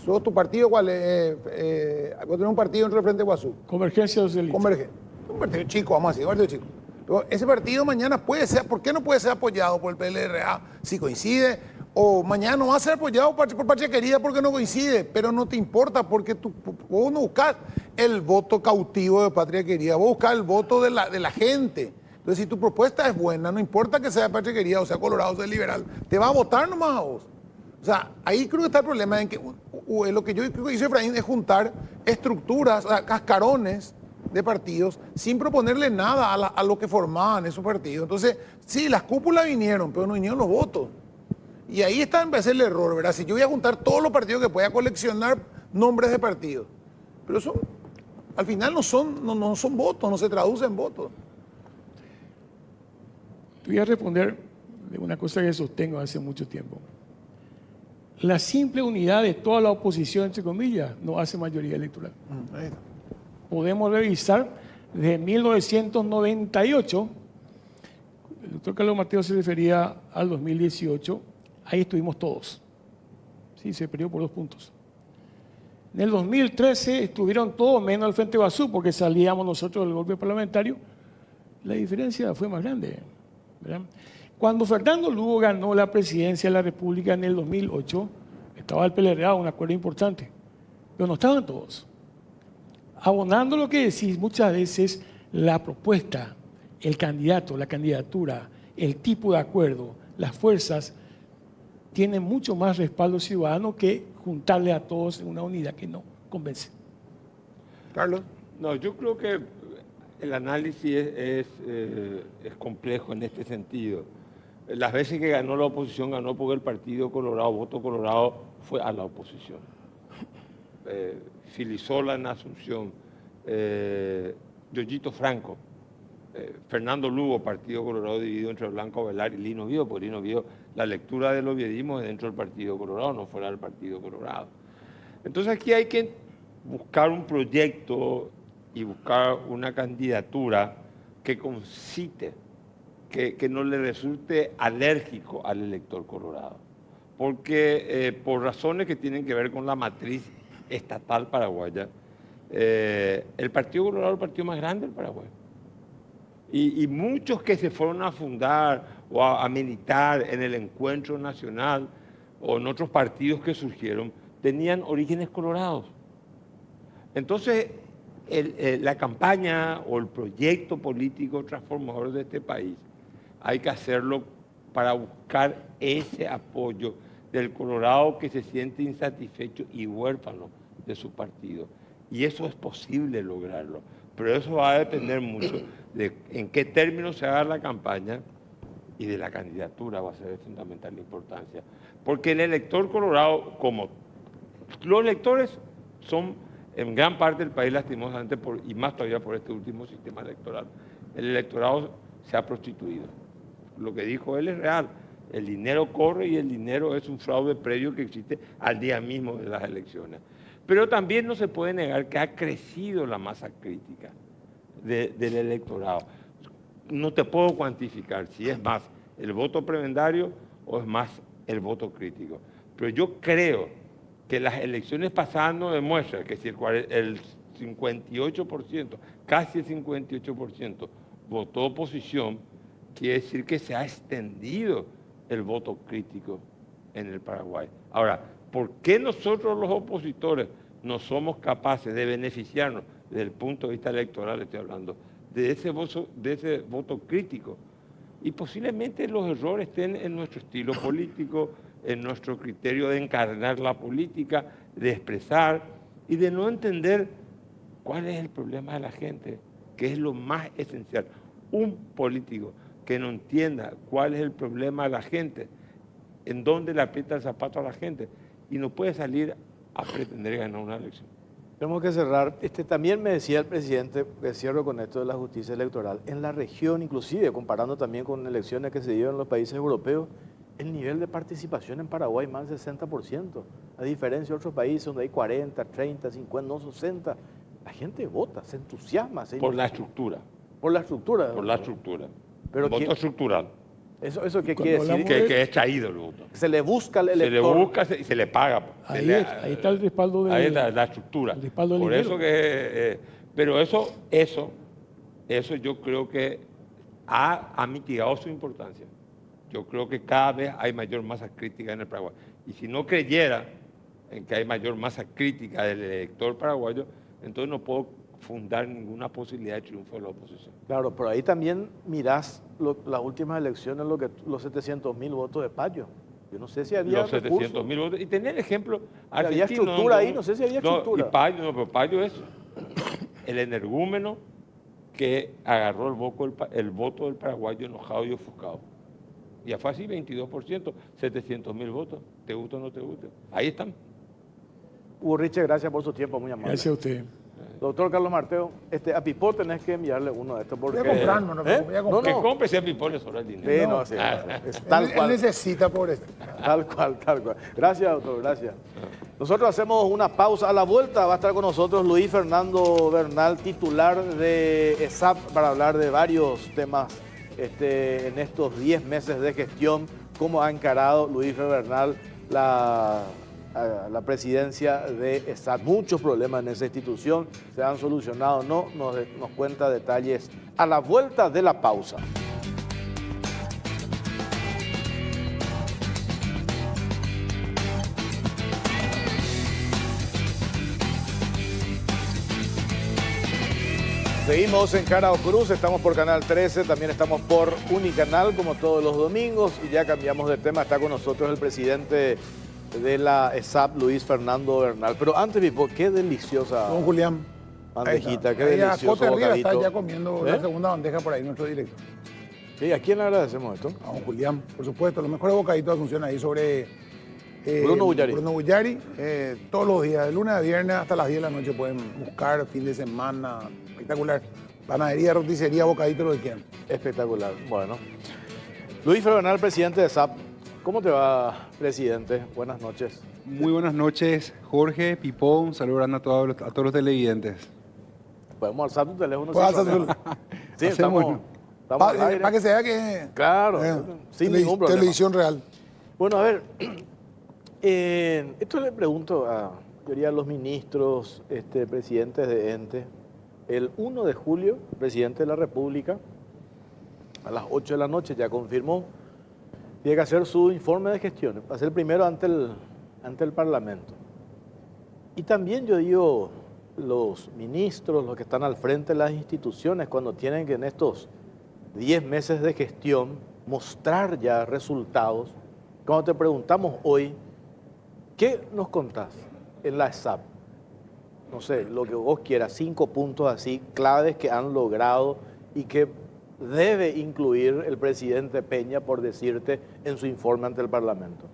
sos tu partido, ¿cuál es? Vos tenés un partido entre Frente Guazú. Convergencia Socialista. Un partido chico, vamos a decir, un partido chico. Pero ese partido mañana puede ser, ¿por qué no puede ser apoyado por el PLRA si coincide? O mañana no va a ser apoyado por Patria Querida porque no coincide, pero no te importa porque vos no buscás el voto cautivo de Patria Querida, vos buscás el voto de la gente. Entonces, si tu propuesta es buena, no importa que sea Patria Querida o sea Colorado o sea liberal, te va a votar nomás a vos. O sea, ahí creo que está el problema en que lo que yo creo que hizo Efraín es juntar estructuras, o sea, cascarones de partidos sin proponerle nada a lo que formaban esos partidos. Entonces, sí, las cúpulas vinieron, pero no vinieron los votos. Y ahí está en vez el error, ¿verdad? Si yo voy a juntar todos los partidos que pueda coleccionar nombres de partidos, pero eso al final no son votos, no se traducen en votos. Te voy a responder de una cosa que sostengo hace mucho tiempo. La simple unidad de toda la oposición, entre comillas, no hace mayoría electoral. Podemos revisar desde 1998, el doctor Carlos Mateo se refería al 2018, ahí estuvimos todos. Sí, se perdió por 2 puntos. En el 2013 estuvieron todos menos al Frente Guazú porque salíamos nosotros del golpe parlamentario. La diferencia fue más grande, ¿verdad? Cuando Fernando Lugo ganó la presidencia de la República en el 2008, estaba el PLRA, un acuerdo importante, pero no estaban todos. Abonando lo que decís, muchas veces la propuesta, el candidato, la candidatura, el tipo de acuerdo, las fuerzas, tienen mucho más respaldo ciudadano que juntarle a todos en una unidad que no convence. Carlos. No, yo creo que el análisis es complejo en este sentido. Las veces que ganó la oposición, ganó porque el Partido Colorado, Voto Colorado, fue a la oposición. Filisola en Asunción, Yoyito Franco, Fernando Lugo, Partido Colorado dividido entre Blanco Velar y Lino Vio, porque Lino Vio, la lectura del oviedismo es dentro del Partido Colorado, no fuera del Partido Colorado. Entonces aquí hay que buscar un proyecto y buscar una candidatura que concite, que no le resulte alérgico al elector colorado. Porque por razones que tienen que ver con la matriz estatal paraguaya, el Partido Colorado es el partido más grande del Paraguay. Y muchos que se fueron a fundar o a militar en el Encuentro Nacional o en otros partidos que surgieron, tenían orígenes colorados. Entonces, la campaña o el proyecto político transformador de este país hay que hacerlo para buscar ese apoyo del colorado que se siente insatisfecho y huérfano de su partido. Y eso es posible lograrlo, pero eso va a depender mucho de en qué términos se haga la campaña y de la candidatura, va a ser de fundamental importancia. Porque el elector colorado, como los electores son en gran parte del país lastimosamente, y más todavía por este último sistema electoral, el electorado se ha prostituido. Lo que dijo él es real. El dinero corre y el dinero es un fraude previo que existe al día mismo de las elecciones. Pero también no se puede negar que ha crecido la masa crítica del electorado. No te puedo cuantificar si es más el voto prebendario o es más el voto crítico. Pero yo creo que las elecciones pasadas nos demuestran que si el 58%, casi el 58%, votó oposición, quiere decir que se ha extendido el voto crítico en el Paraguay. Ahora, ¿por qué nosotros los opositores no somos capaces de beneficiarnos desde el punto de vista electoral, estoy hablando, de ese voto crítico? Y posiblemente los errores estén en nuestro estilo político, en nuestro criterio de encarnar la política, de expresar y de no entender cuál es el problema de la gente, que es lo más esencial. Un político que no entienda cuál es el problema de la gente, en dónde le aprieta el zapato a la gente, y no puede salir a pretender ganar una elección. Tenemos que cerrar. También me decía el presidente, que cierro con esto de la justicia electoral, en la región, inclusive comparando también con elecciones que se dieron en los países europeos, el nivel de participación en Paraguay más del 60%, a diferencia de otros países donde hay 40, 30, 50, no 60. La gente vota, se entusiasma. Por la estructura. Por la estructura. Por la estructura. Pero voto estructural. ¿Eso qué quiere decir? Que es traído el voto. Se le busca al elector. Se le busca y se le paga. Ahí está el respaldo de ahí está la estructura. El respaldo del Por dinero. eso que... pero eso yo creo que ha mitigado su importancia. Yo creo que cada vez hay mayor masa crítica en el Paraguay. Y si no creyera en que hay mayor masa crítica del elector paraguayo, entonces no puedo fundar ninguna posibilidad de triunfo de la oposición. Claro, pero ahí también mirás las últimas elecciones, los 700.000 votos de Payo. Yo no sé si había los 700.000 votos. Y tener ejemplo había estructura ahí, no sé si había estructura. Y Payo, pero Payo es el energúmeno que agarró el voto del paraguayo enojado y ofuscado. Ya fue así, 22%, 700.000 votos. ¿Te gusta o no te gusta? Ahí están. Hugo Riche, gracias por su tiempo, muy amable. Gracias a usted. Doctor Carlos Marteo, a Pipo tenés que enviarle uno de estos porque... Voy a comprar, no, voy a comprar. Que compre ese Pipo, le sobra el dinero. Sí, no, sí, es tal cual. Él necesita por esto. Tal cual, tal cual. Gracias, doctor, gracias. Nosotros hacemos una pausa. A la vuelta va a estar con nosotros Luis Fernando Bernal, titular de ESAP, para hablar de varios temas en estos 10 meses de gestión, cómo ha encarado Luis Bernal la presidencia de ESAP. Muchos problemas en esa institución, se han solucionado o no, nos cuenta detalles a la vuelta de la pausa. Seguimos en Cara o Cruz, estamos por Canal 13, también estamos por Unicanal como todos los domingos y ya cambiamos de tema, está con nosotros el presidente de la ESAP, Luis Fernando Bernal. Pero antes, Pipo, qué deliciosa Don Julián. bandejita, qué Ahí a delicioso Cote Arriba bocadito. está ya comiendo la segunda bandeja por ahí, nuestro director. Sí, ¿a quién le agradecemos esto? A don Julián, por supuesto, los mejores bocaditos de Asunción ahí sobre Bruno Bullari. Bruno Bullari, todos los días, de lunes a viernes hasta las 10 de la noche pueden buscar, fin de semana, espectacular. Panadería, roticería, bocadito, lo que quieran. Espectacular, bueno. Luis Bernal, presidente de ESAP. ¿Cómo te va, presidente? Buenas noches. Muy buenas noches, Jorge, Pipón, un saludo grande a todos los televidentes. Podemos alzar tu teléfono. Pues, sin problema. Sí, Hacemos, estamos al aire. Para que se vea que Claro, sin ningún problema. televisión real. Bueno, a ver, esto le pregunto a la mayoría de los ministros, presidentes de ente. El 1 de julio, el presidente de la República, a las 8 de la noche, ya confirmó, tiene que hacer su informe de gestión, va a ser el primero ante el Parlamento. Y también yo digo, los ministros, los que están al frente de las instituciones, cuando tienen que en estos 10 meses de gestión mostrar ya resultados, cuando te preguntamos hoy, ¿qué nos contás en la ESAP? No sé, lo que vos quieras, 5 puntos así, claves que han logrado y que debe incluir el presidente Peña, por decirte, en su informe ante el Parlamento.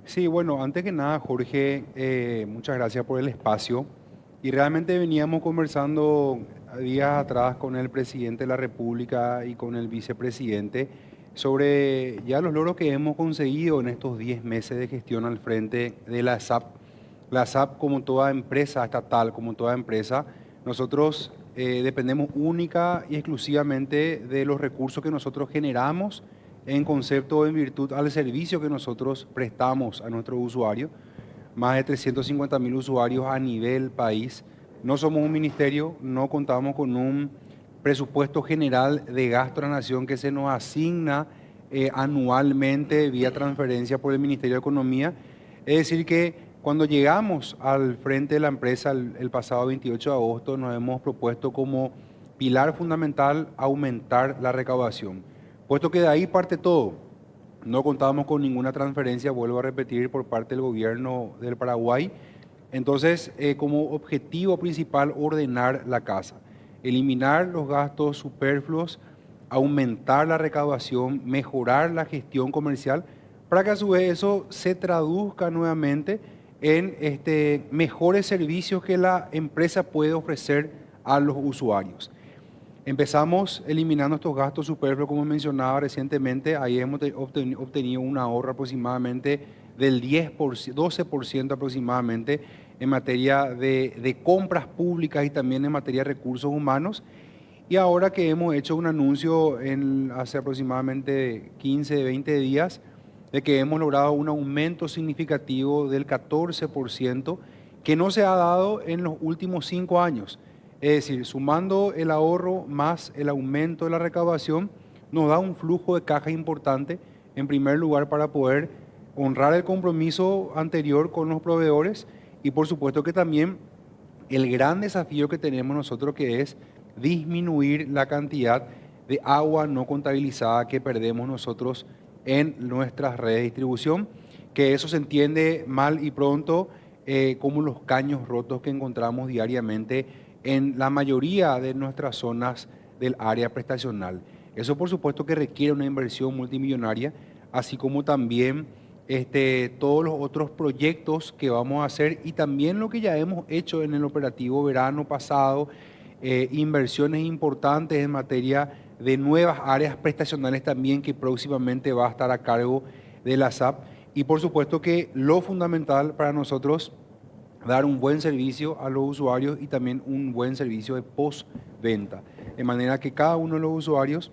Sí, bueno, antes que nada, Jorge, muchas gracias por el espacio. Y realmente veníamos conversando días atrás con el presidente de la República y con el vicepresidente sobre ya los logros que hemos conseguido en estos 10 meses de gestión al frente de la ESAP. La ESAP, como toda empresa estatal, como toda empresa, nosotros dependemos única y exclusivamente de los recursos que nosotros generamos en concepto, en virtud al servicio que nosotros prestamos a nuestros usuarios. Más de 350.000 usuarios a nivel país. No somos un ministerio, no contamos con un presupuesto general de gasto de la nación que se nos asigna anualmente vía transferencia por el Ministerio de Economía. Es decir que cuando llegamos al frente de la empresa el pasado 28 de agosto nos hemos propuesto como pilar fundamental aumentar la recaudación, puesto que de ahí parte todo. No contábamos con ninguna transferencia, vuelvo a repetir, por parte del gobierno del Paraguay. Entonces, como objetivo principal, ordenar la casa, eliminar los gastos superfluos, aumentar la recaudación, mejorar la gestión comercial, para que a su vez eso se traduzca nuevamente en mejores servicios que la empresa puede ofrecer a los usuarios. Empezamos eliminando estos gastos superfluos, como mencionaba recientemente. Ahí hemos obtenido un ahorro aproximadamente del 12% aproximadamente en materia de compras públicas y también en materia de recursos humanos. Y ahora que hemos hecho un anuncio hace aproximadamente 15, 20 días, de que hemos logrado un aumento significativo del 14% que no se ha dado en los últimos 5 años. Es decir, sumando el ahorro más el aumento de la recaudación, nos da un flujo de caja importante, en primer lugar, para poder honrar el compromiso anterior con los proveedores y por supuesto que también el gran desafío que tenemos nosotros, que es disminuir la cantidad de agua no contabilizada que perdemos nosotros en nuestras redes de distribución, que eso se entiende mal y pronto como los caños rotos que encontramos diariamente en la mayoría de nuestras zonas del área prestacional. Eso por supuesto que requiere una inversión multimillonaria, así como también todos los otros proyectos que vamos a hacer y también lo que ya hemos hecho en el operativo verano pasado, inversiones importantes en materia de nuevas áreas prestacionales también que próximamente va a estar a cargo de la SAP. Y por supuesto que lo fundamental para nosotros, dar un buen servicio a los usuarios y también un buen servicio de postventa. De manera que cada uno de los usuarios,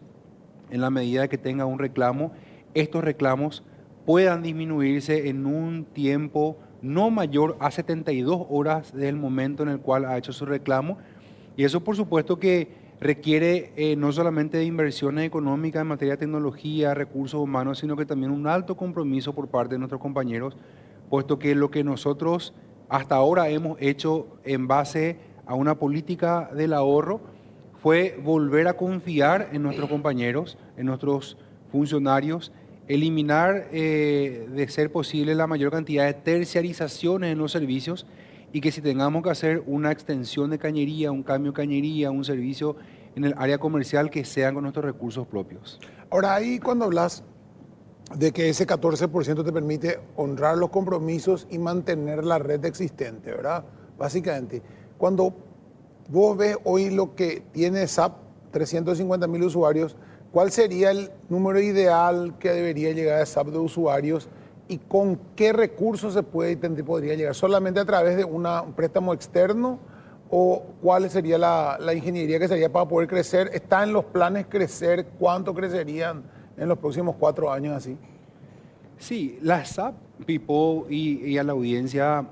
en la medida que tenga un reclamo, estos reclamos puedan disminuirse en un tiempo no mayor a 72 horas desde el momento en el cual ha hecho su reclamo. Y eso por supuesto que requiere no solamente de inversiones económicas en materia de tecnología, recursos humanos, sino que también un alto compromiso por parte de nuestros compañeros, puesto que lo que nosotros hasta ahora hemos hecho en base a una política del ahorro fue volver a confiar en nuestros compañeros, en nuestros funcionarios, eliminar de ser posible la mayor cantidad de terciarizaciones en los servicios y que si tengamos que hacer una extensión de cañería, un cambio de cañería, un servicio en el área comercial, que sean con nuestros recursos propios. Ahora, ahí cuando hablas de que ese 14% te permite honrar los compromisos y mantener la red existente, ¿verdad? Básicamente, cuando vos ves hoy lo que tiene SAP, 350.000 usuarios, ¿cuál sería el número ideal que debería llegar a SAP de usuarios y con qué recursos se podría llegar? ¿Solamente a través de un préstamo externo o cuál sería la ingeniería que sería para poder crecer? ¿Está en los planes crecer? ¿Cuánto crecerían en los próximos 4 años así? Sí, la SAP, Pipo, y a la audiencia,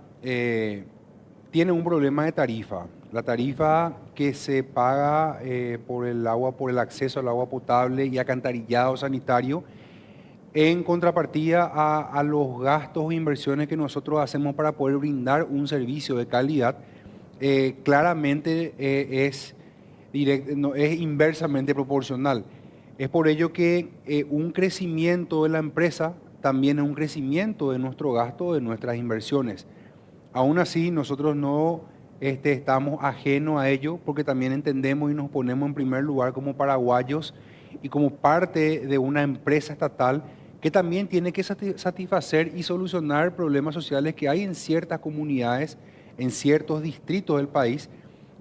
tiene un problema de tarifa. La tarifa que se paga por el agua, por el acceso al agua potable y alcantarillado sanitario, en contrapartida a los gastos o inversiones que nosotros hacemos para poder brindar un servicio de calidad, claramente es inversamente proporcional. Es por ello que un crecimiento de la empresa también es un crecimiento de nuestro gasto, de nuestras inversiones. Aún así, nosotros no estamos ajenos a ello porque también entendemos y nos ponemos en primer lugar como paraguayos y como parte de una empresa estatal que también tiene que satisfacer y solucionar problemas sociales que hay en ciertas comunidades, en ciertos distritos del país.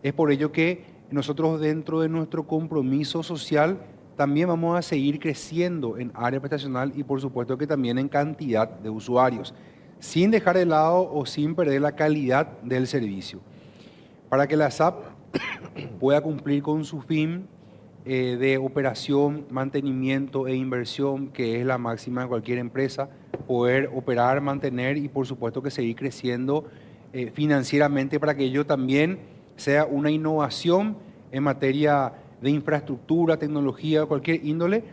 Es por ello que nosotros, dentro de nuestro compromiso social, también vamos a seguir creciendo en área prestacional y por supuesto que también en cantidad de usuarios, sin dejar de lado o sin perder la calidad del servicio. Para que la SAP pueda cumplir con su fin de operación, mantenimiento e inversión, que es la máxima de cualquier empresa, poder operar, mantener y por supuesto que seguir creciendo financieramente, para que ello también sea una innovación en materia de infraestructura, tecnología, cualquier índole.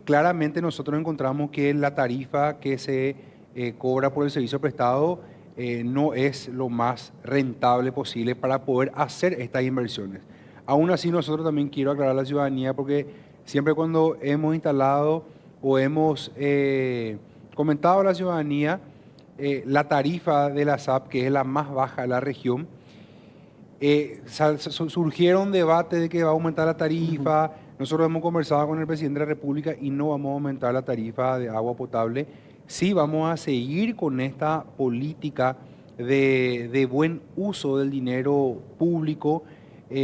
Claramente nosotros encontramos que la tarifa que se cobra por el servicio prestado no es lo más rentable posible para poder hacer estas inversiones. Aún así, nosotros también quiero aclarar a la ciudadanía, porque siempre cuando hemos instalado o hemos comentado a la ciudadanía la tarifa de la SAP, que es la más baja de la región, surgieron debates de que va a aumentar la tarifa. Nosotros hemos conversado con el presidente de la República y no vamos a aumentar la tarifa de agua potable. Sí vamos a seguir con esta política de buen uso del dinero público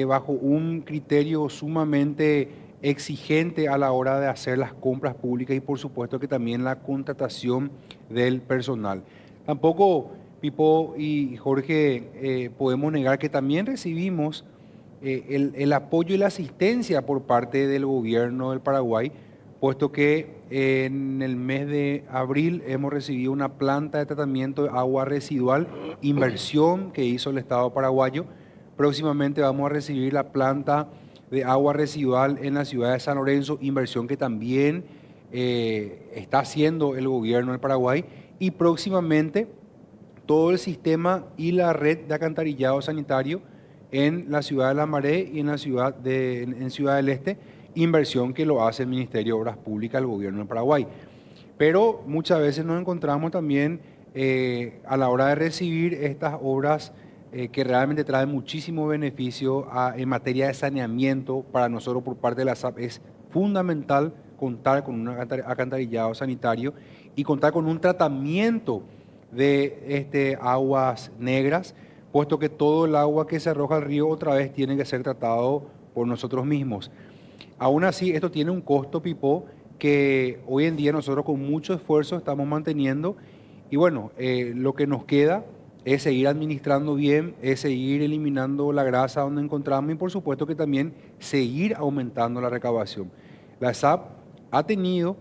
bajo un criterio sumamente exigente a la hora de hacer las compras públicas y por supuesto que también la contratación del personal. Tampoco, Pipo y Jorge, podemos negar que también recibimos el apoyo y la asistencia por parte del gobierno del Paraguay, puesto que en el mes de abril hemos recibido una planta de tratamiento de agua residual, inversión que hizo el Estado paraguayo. Próximamente vamos a recibir la planta de agua residual en la ciudad de San Lorenzo, inversión que también está haciendo el gobierno del Paraguay. Y próximamente todo el sistema y la red de alcantarillado sanitario en la ciudad de La Maré y en la ciudad en Ciudad del Este, inversión que lo hace el Ministerio de Obras Públicas del gobierno de Paraguay. Pero muchas veces nos encontramos también a la hora de recibir estas obras que realmente traen muchísimo beneficio en materia de saneamiento. Para nosotros por parte de la SAP es fundamental contar con un alcantarillado sanitario y contar con un tratamiento de aguas negras, puesto que todo el agua que se arroja al río otra vez tiene que ser tratado por nosotros mismos. Aún así, esto tiene un costo, Pipo, que hoy en día nosotros con mucho esfuerzo estamos manteniendo. Y bueno, lo que nos queda es seguir administrando bien, es seguir eliminando la grasa donde encontramos y por supuesto que también seguir aumentando la recaudación. La SAP ha tenido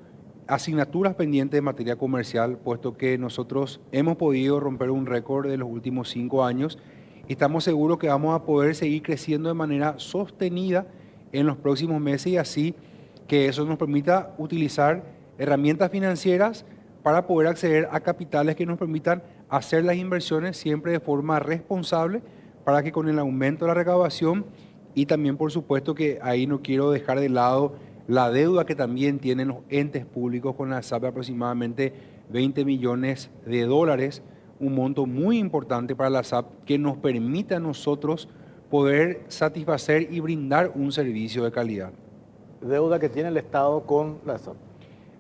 asignaturas pendientes de materia comercial, puesto que nosotros hemos podido romper un récord de los últimos 5 años y estamos seguros que vamos a poder seguir creciendo de manera sostenida en los próximos meses y así que eso nos permita utilizar herramientas financieras para poder acceder a capitales que nos permitan hacer las inversiones siempre de forma responsable, para que con el aumento de la recaudación Y también, por supuesto, que ahí no quiero dejar de lado la deuda que también tienen los entes públicos con la SAP de aproximadamente 20 millones de dólares, un monto muy importante para la SAP que nos permite a nosotros poder satisfacer y brindar un servicio de calidad. Deuda que tiene el Estado con la SAP.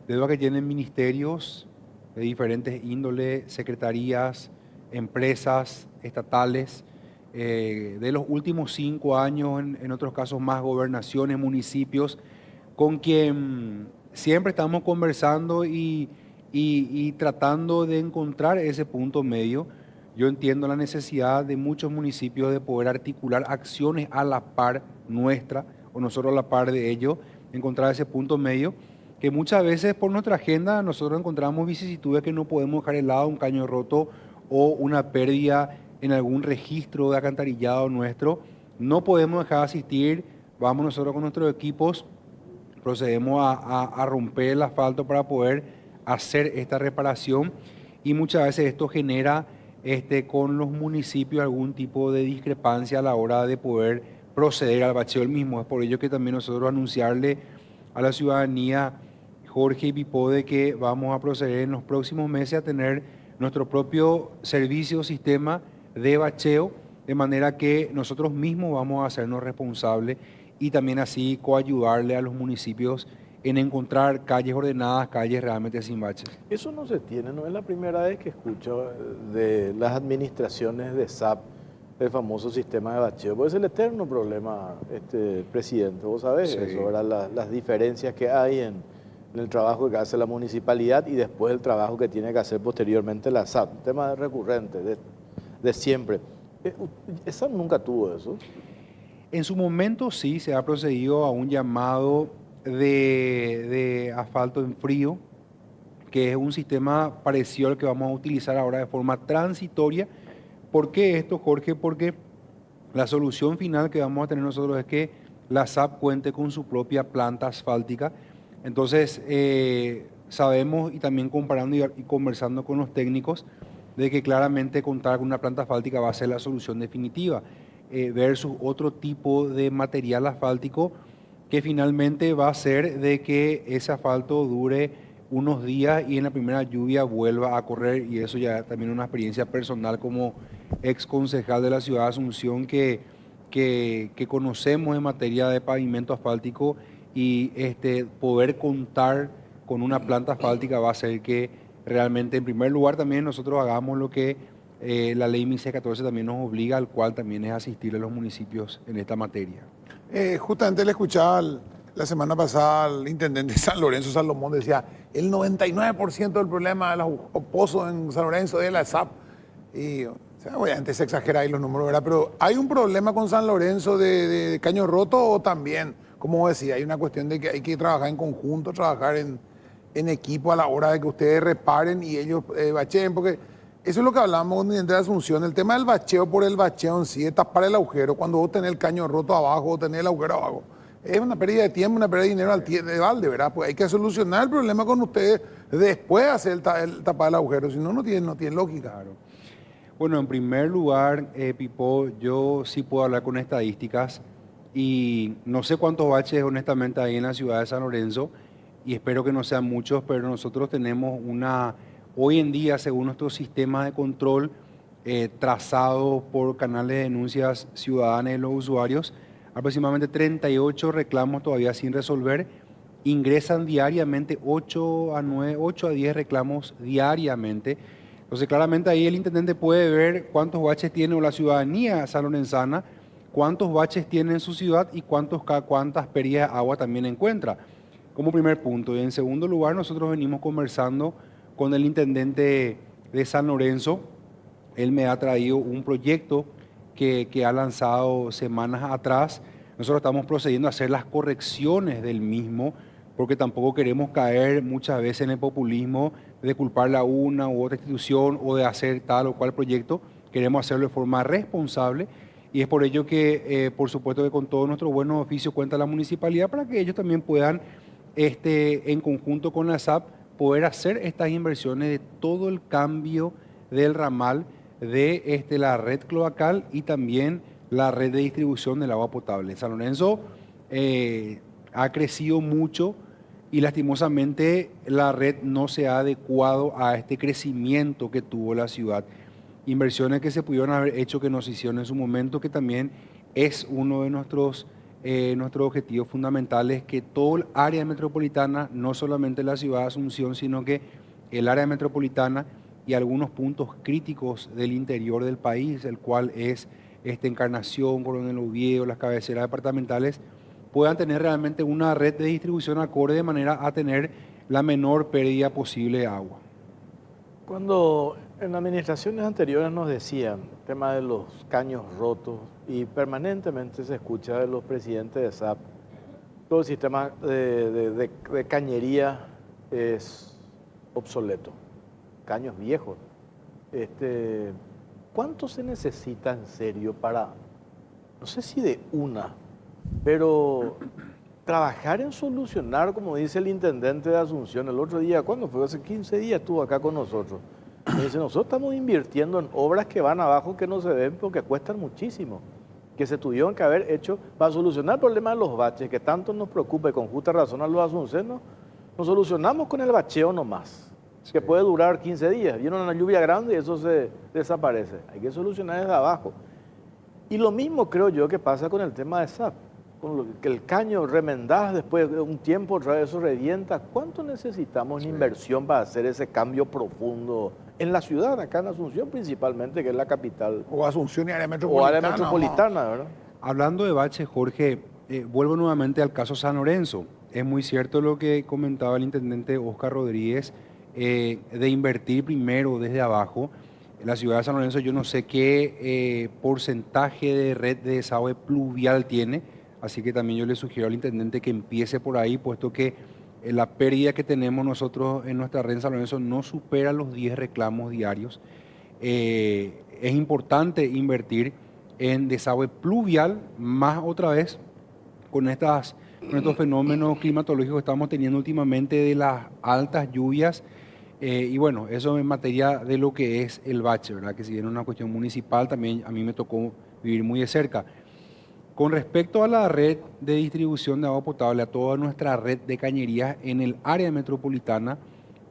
Deuda que tienen ministerios de diferentes índoles, secretarías, empresas estatales, de los últimos 5 años, en otros casos más gobernaciones, municipios, con quien siempre estamos conversando y tratando de encontrar ese punto medio. Yo entiendo la necesidad de muchos municipios de poder articular acciones a la par nuestra, o nosotros a la par de ellos, encontrar ese punto medio, que muchas veces por nuestra agenda nosotros encontramos vicisitudes que no podemos dejar de lado, un caño roto o una pérdida en algún registro de alcantarillado nuestro. No podemos dejar de asistir, vamos nosotros con nuestros equipos, procedemos a romper el asfalto para poder hacer esta reparación, y muchas veces esto genera con los municipios algún tipo de discrepancia a la hora de poder proceder al bacheo del mismo. Es por ello que también nosotros anunciarle a la ciudadanía, Jorge y Pipo, de que vamos a proceder en los próximos meses a tener nuestro propio servicio, sistema de bacheo, de manera que nosotros mismos vamos a hacernos responsables y también así coayudarle a los municipios en encontrar calles ordenadas, calles realmente sin baches. Eso no se tiene, no es la primera vez que escucho de las administraciones de SAP el famoso sistema de bacheo. Pues es el eterno problema, presidente, vos sabés, Sí. eso, ¿verdad? Las diferencias que hay en el trabajo que hace la municipalidad y después el trabajo que tiene que hacer posteriormente la SAP. Un tema recurrente, de siempre. ¿SAP nunca tuvo eso? En su momento sí se ha procedido a un llamado de asfalto en frío, que es un sistema parecido al que vamos a utilizar ahora de forma transitoria. ¿Por qué esto, Jorge? Porque la solución final que vamos a tener nosotros es que la SAP cuente con su propia planta asfáltica. Entonces, sabemos, y también comparando y conversando con los técnicos, de que claramente contar con una planta asfáltica va a ser la solución definitiva, versus otro tipo de material asfáltico que finalmente va a ser de que ese asfalto dure unos días y en la primera lluvia vuelva a correr, y eso ya también es una experiencia personal como ex concejal de la ciudad de Asunción que conocemos en materia de pavimento asfáltico, y poder contar con una planta asfáltica va a hacer que realmente en primer lugar también nosotros hagamos lo que la ley 1614 también nos obliga, al cual también es asistir a los municipios en esta materia. Justamente le escuchaba la semana pasada al intendente de San Lorenzo, Salomón, decía, el 99% del problema de los pozos en San Lorenzo es la SAP. Y o sea, obviamente se exagera ahí los números, ¿verdad? Pero ¿hay un problema con San Lorenzo de caño roto o también, como decía, hay una cuestión de que hay que trabajar en conjunto, trabajar en equipo a la hora de que ustedes reparen y ellos bacheen? Porque eso es lo que hablamos con el intendente de Asunción, el tema del bacheo por el bacheo en sí, es tapar el agujero, cuando vos tenés el caño roto abajo o tenés el agujero abajo. Es una pérdida de tiempo, una pérdida de dinero de balde, ¿verdad? Pues hay que solucionar el problema con ustedes después de hacer el tapar el agujero, si no, no tiene lógica. Claro. Bueno, en primer lugar, Pipo, yo sí puedo hablar con estadísticas y no sé cuántos baches honestamente hay en la ciudad de San Lorenzo, y espero que no sean muchos, pero nosotros tenemos hoy en día, según nuestro sistema de control trazado por canales de denuncias ciudadanas de los usuarios, aproximadamente 38 reclamos todavía sin resolver. Ingresan diariamente 8 a 10 reclamos diariamente. Entonces, claramente ahí el intendente puede ver cuántos baches tiene, o la ciudadanía sanlorenzana, cuántos baches tiene en su ciudad y cuántas pérdidas de agua también encuentra, como primer punto. Y en segundo lugar, nosotros venimos conversando con el intendente de San Lorenzo. Él me ha traído un proyecto que ha lanzado semanas atrás. Nosotros estamos procediendo a hacer las correcciones del mismo, porque tampoco queremos caer muchas veces en el populismo de culparle a una u otra institución o de hacer tal o cual proyecto. Queremos hacerlo de forma responsable, y es por ello que, por supuesto, que con todo nuestro buen oficio cuenta la municipalidad para que ellos también puedan, en conjunto con la SAP, poder hacer estas inversiones de todo el cambio del ramal de la red cloacal y también la red de distribución del agua potable. San Lorenzo ha crecido mucho y lastimosamente la red no se ha adecuado a este crecimiento que tuvo la ciudad. Inversiones que se pudieron haber hecho, que nos hicieron en su momento, que también es uno de nuestros objetivos fundamentales, que todo el área metropolitana, no solamente la ciudad de Asunción, sino que el área metropolitana y algunos puntos críticos del interior del país, el cual es Encarnación, Coronel Oviedo, las cabeceras departamentales, puedan tener realmente una red de distribución acorde de manera a tener la menor pérdida posible de agua. Cuando en administraciones anteriores nos decían el tema de los caños rotos y permanentemente se escucha de los presidentes de SAP, todo el sistema de cañería es obsoleto, caños viejos. ¿Cuánto se necesita en serio para, no sé si de una, pero trabajar en solucionar, como dice el intendente de Asunción el otro día, ¿cuándo fue? Hace 15 días estuvo acá con nosotros. Me dice, nosotros estamos invirtiendo en obras que van abajo que no se ven porque cuestan muchísimo, que se tuvieron que haber hecho para solucionar el problema de los baches, que tanto nos preocupa y con justa razón a los asuncenos, nos solucionamos con el bacheo nomás, que puede durar 15 días. Viene una lluvia grande y eso se desaparece. Hay que solucionar desde abajo. Y lo mismo creo yo que pasa con el tema de SAP. Que el caño remendás después de un tiempo, otra vez eso revienta. ¿Cuánto necesitamos en inversión para hacer ese cambio profundo en la ciudad, acá en Asunción principalmente, que es la capital? O Asunción y área metropolitana. O área metropolitana, ¿verdad? Hablando de baches, Jorge, vuelvo nuevamente al caso San Lorenzo. Es muy cierto lo que comentaba el intendente Oscar Rodríguez, de invertir primero desde abajo. En la ciudad de San Lorenzo yo no sé qué porcentaje de red de desagüe pluvial tiene, así que también yo le sugiero al intendente que empiece por ahí, puesto que la pérdida que tenemos nosotros en nuestra red en San Lorenzo no supera los 10 reclamos diarios. Es importante invertir en desagüe pluvial, más otra vez con estos fenómenos climatológicos que estamos teniendo últimamente de las altas lluvias. Y bueno, eso en materia de lo que es el bache, ¿verdad? Que si bien es una cuestión municipal, también a mí me tocó vivir muy de cerca. Con respecto a la red de distribución de agua potable, a toda nuestra red de cañerías en el área metropolitana,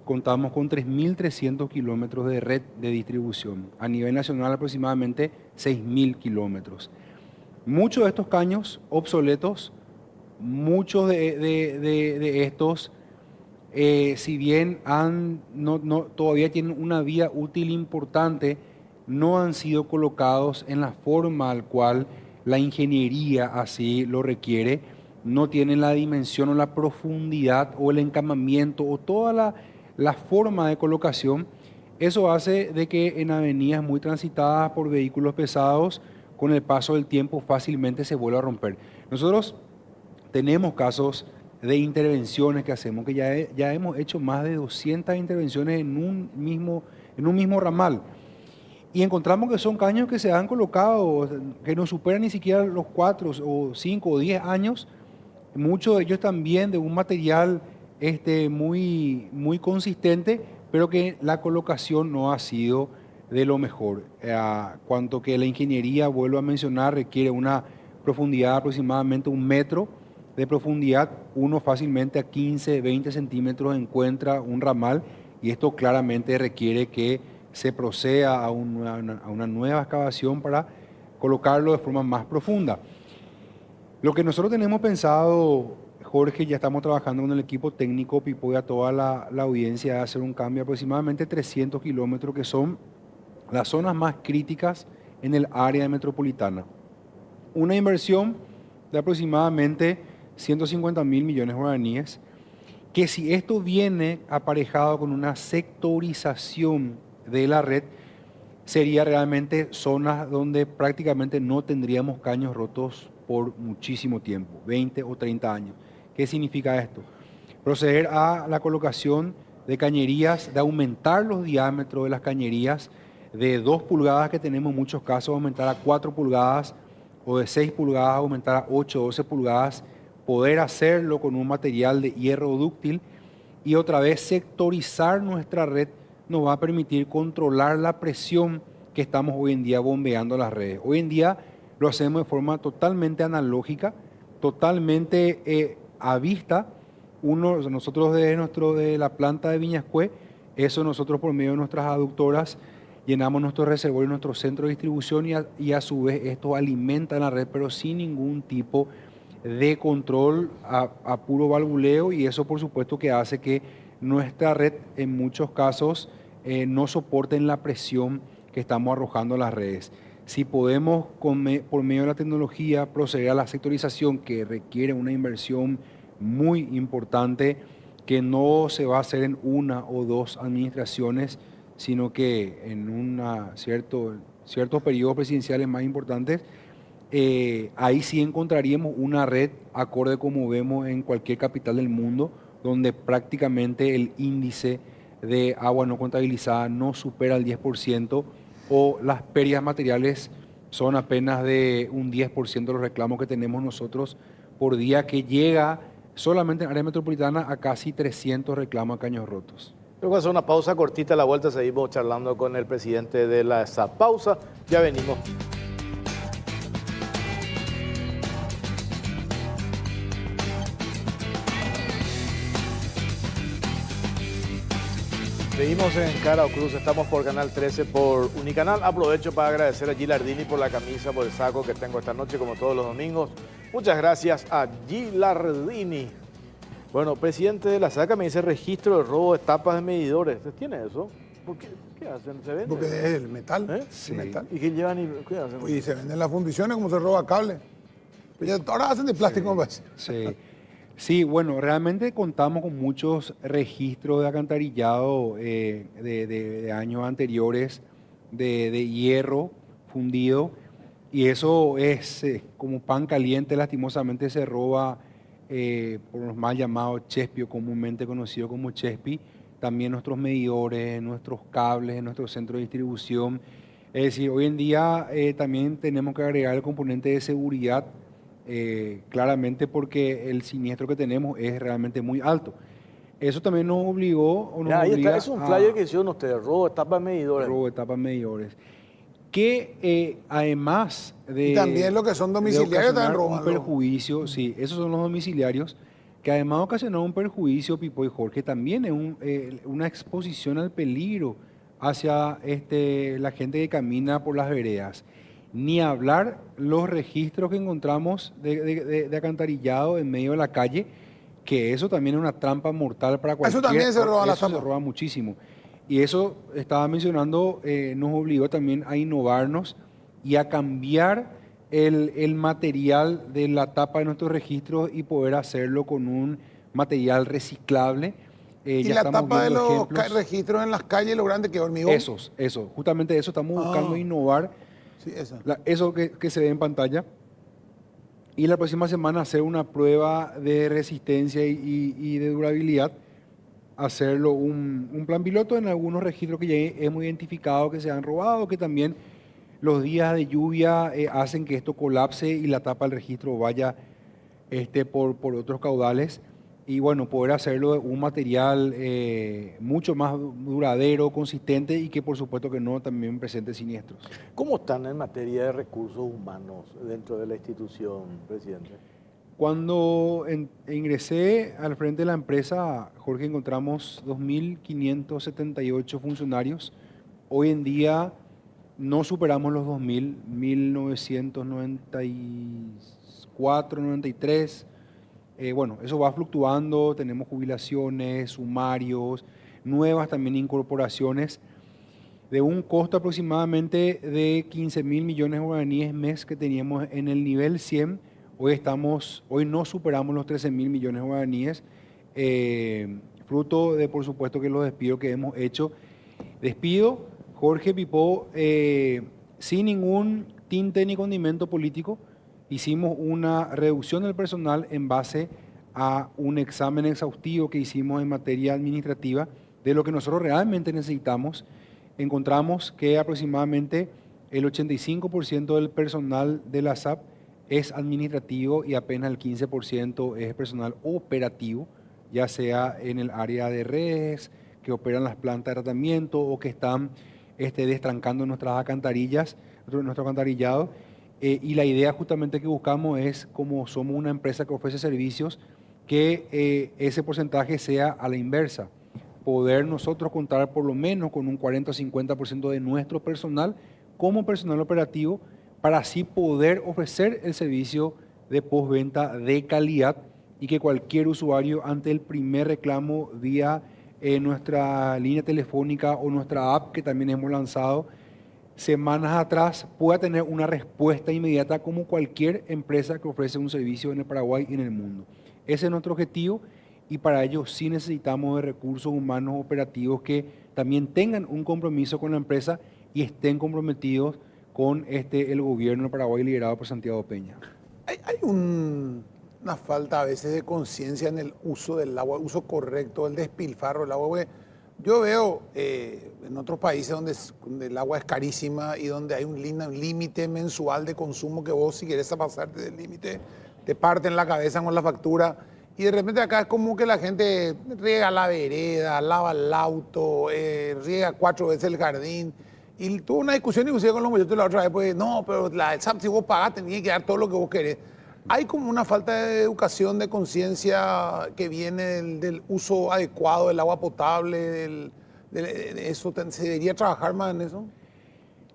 contamos con 3.300 kilómetros de red de distribución. A nivel nacional aproximadamente 6.000 kilómetros. Muchos de estos caños obsoletos, muchos de estos, si bien todavía tienen una vida útil importante, no han sido colocados en la forma al cual la ingeniería así lo requiere, no tienen la dimensión o la profundidad o el encamamiento o toda la forma de colocación. Eso hace de que en avenidas muy transitadas por vehículos pesados, con el paso del tiempo fácilmente se vuelva a romper. Nosotros tenemos casos de intervenciones que hacemos, que ya hemos hecho más de 200 intervenciones en un mismo ramal. Y encontramos que son caños que se han colocado, que no superan ni siquiera los 4 o 5 o 10 años. Muchos de ellos también de un material muy, muy consistente, pero que la colocación no ha sido de lo mejor. Cuanto que la ingeniería, vuelvo a mencionar, requiere una profundidad de aproximadamente 1 metro de profundidad. Uno fácilmente a 15, 20 centímetros encuentra un ramal, y esto claramente requiere que se proceda a una nueva excavación para colocarlo de forma más profunda. Lo que nosotros tenemos pensado, Jorge, ya estamos trabajando con el equipo técnico, Pipo y a toda la audiencia, de hacer un cambio de aproximadamente 300 kilómetros, que son las zonas más críticas en el área metropolitana. Una inversión de aproximadamente 150.000 millones de guaraníes, que si esto viene aparejado con una sectorización de la red, sería realmente zonas donde prácticamente no tendríamos caños rotos por muchísimo tiempo, 20 o 30 años. ¿Qué significa esto? Proceder a la colocación de cañerías, de aumentar los diámetros de las cañerías de 2 pulgadas, que tenemos en muchos casos, aumentar a 4 pulgadas, o de 6 pulgadas, aumentar a 8 o 12 pulgadas, poder hacerlo con un material de hierro dúctil, y otra vez sectorizar nuestra red nos va a permitir controlar la presión que estamos hoy en día bombeando las redes. Hoy en día lo hacemos de forma totalmente analógica, totalmente a vista. Nosotros de la planta de Viñascue, eso nosotros por medio de nuestras aductoras llenamos nuestro reservorio, nuestro centro de distribución y a su vez esto alimenta la red, pero sin ningún tipo de control a puro valvuleo, y eso por supuesto que hace que nuestra red en muchos casos no soporte la presión que estamos arrojando a las redes. Si podemos por medio de la tecnología proceder a la sectorización, que requiere una inversión muy importante, que no se va a hacer en una o dos administraciones, sino que en ciertos periodos presidenciales más importantes, ahí sí encontraríamos una red acorde como vemos en cualquier capital del mundo, donde prácticamente el índice de agua no contabilizada no supera el 10%, o las pérdidas materiales son apenas de un 10% de los reclamos que tenemos nosotros por día, que llega solamente en área metropolitana a casi 300 reclamos a caños rotos. Luego hacer una pausa cortita, a la vuelta seguimos charlando con el presidente de la SAP. Pausa, ya venimos. Seguimos en Cara o Cruz, estamos por Canal 13, por Unicanal. Aprovecho para agradecer a Gilardini por la camisa, por el saco que tengo esta noche, como todos los domingos. Muchas gracias a Gilardini. Bueno, presidente de la SACA me dice registro de robo de tapas de medidores. ¿Usted tiene eso? ¿Qué hacen? ¿Se vende? Porque es el metal. ¿Eh? Sí. El metal. ¿Y qué llevan y qué hacen? Y se venden las fundiciones como se roba cable. Pero ahora hacen de plástico. Sí. Sí, bueno, realmente contamos con muchos registros de alcantarillado de años anteriores, de hierro fundido, y eso es como pan caliente. Lastimosamente se roba por los mal llamados chespio, comúnmente conocido como chespi, también nuestros medidores, nuestros cables, nuestro centro de distribución. Es decir, hoy en día también tenemos que agregar el componente de seguridad, claramente porque el siniestro que tenemos es realmente muy alto. Eso también nos obligó o nos Mira, ahí obliga está, es un flyer que hicieron ustedes, robo de tapas de medidores. robo de tapas medidores. Que además de... Y también lo que son domiciliarios de están ocasionar un robando. perjuicio, sí, esos son los domiciliarios, que además de ocasionar un perjuicio, Pipo y Jorge, también es una exposición al peligro hacia la gente que camina por las veredas. Ni hablar los registros que encontramos de alcantarillado en medio de la calle, que eso también es una trampa mortal para cualquier... Eso también se roba la Eso tapa. se roba muchísimo. Y eso, estaba mencionando, nos obligó también a innovarnos y a cambiar el material de la tapa de nuestros registros y poder hacerlo con un material reciclable. Y Ya la estamos tapa de viendo los ejemplos. registros en las calles, lo grande que es hormigón. Eso, justamente eso estamos buscando innovar. Sí, esa. Eso que se ve en pantalla. Y la próxima semana hacer una prueba de resistencia y de durabilidad. Hacerlo un plan piloto en algunos registros que ya hemos identificado que se han robado, que también los días de lluvia hacen que esto colapse y la tapa del registro vaya por otros caudales. Y bueno, poder hacerlo de un material mucho más duradero, consistente, y que por supuesto que no también presente siniestros. ¿Cómo están en materia de recursos humanos dentro de la institución, presidente? Cuando ingresé al frente de la empresa, Jorge, encontramos 2.578 funcionarios. Hoy en día no superamos los 2.000, 1.994, 93. Bueno, eso va fluctuando, tenemos jubilaciones, sumarios, nuevas también incorporaciones, de un costo aproximadamente de 15.000 millones de guaraníes mes que teníamos en el nivel 100. Hoy no superamos los 13.000 millones de guaraníes, fruto de, por supuesto, que los despidos que hemos hecho. Despido, Jorge Pipó, sin ningún tinte ni condimento político. Hicimos una reducción del personal en base a un examen exhaustivo que hicimos en materia administrativa de lo que nosotros realmente necesitamos. Encontramos que aproximadamente el 85% del personal de la SAP es administrativo y apenas el 15% es personal operativo, ya sea en el área de redes, que operan las plantas de tratamiento o que están destrancando nuestras alcantarillas, nuestro alcantarillado. Y la idea justamente que buscamos es, como somos una empresa que ofrece servicios, que ese porcentaje sea a la inversa. Poder nosotros contar por lo menos con un 40 o 50% de nuestro personal como personal operativo para así poder ofrecer el servicio de postventa de calidad y que cualquier usuario ante el primer reclamo vía nuestra línea telefónica o nuestra app que también hemos lanzado semanas atrás pueda tener una respuesta inmediata como cualquier empresa que ofrece un servicio en el Paraguay y en el mundo. Ese es nuestro objetivo y para ello sí necesitamos de recursos humanos operativos que también tengan un compromiso con la empresa y estén comprometidos con el gobierno de Paraguay liderado por Santiago Peña. Hay una falta a veces de conciencia en el uso del agua, uso correcto, el despilfarro del agua. Porque yo veo en otros países donde el agua es carísima y donde hay un límite mensual de consumo que vos si querés pasarte del límite te parten la cabeza con la factura. Y de repente acá es como que la gente riega la vereda, lava el auto, riega 4 veces el jardín. Y tuve una discusión inclusive con los muchachos la otra vez, pues no, pero el SAP si vos pagás tenés que dar todo lo que vos querés. Hay como una falta de educación, de conciencia que viene del uso adecuado del agua potable, de eso. ¿Se debería trabajar más en eso?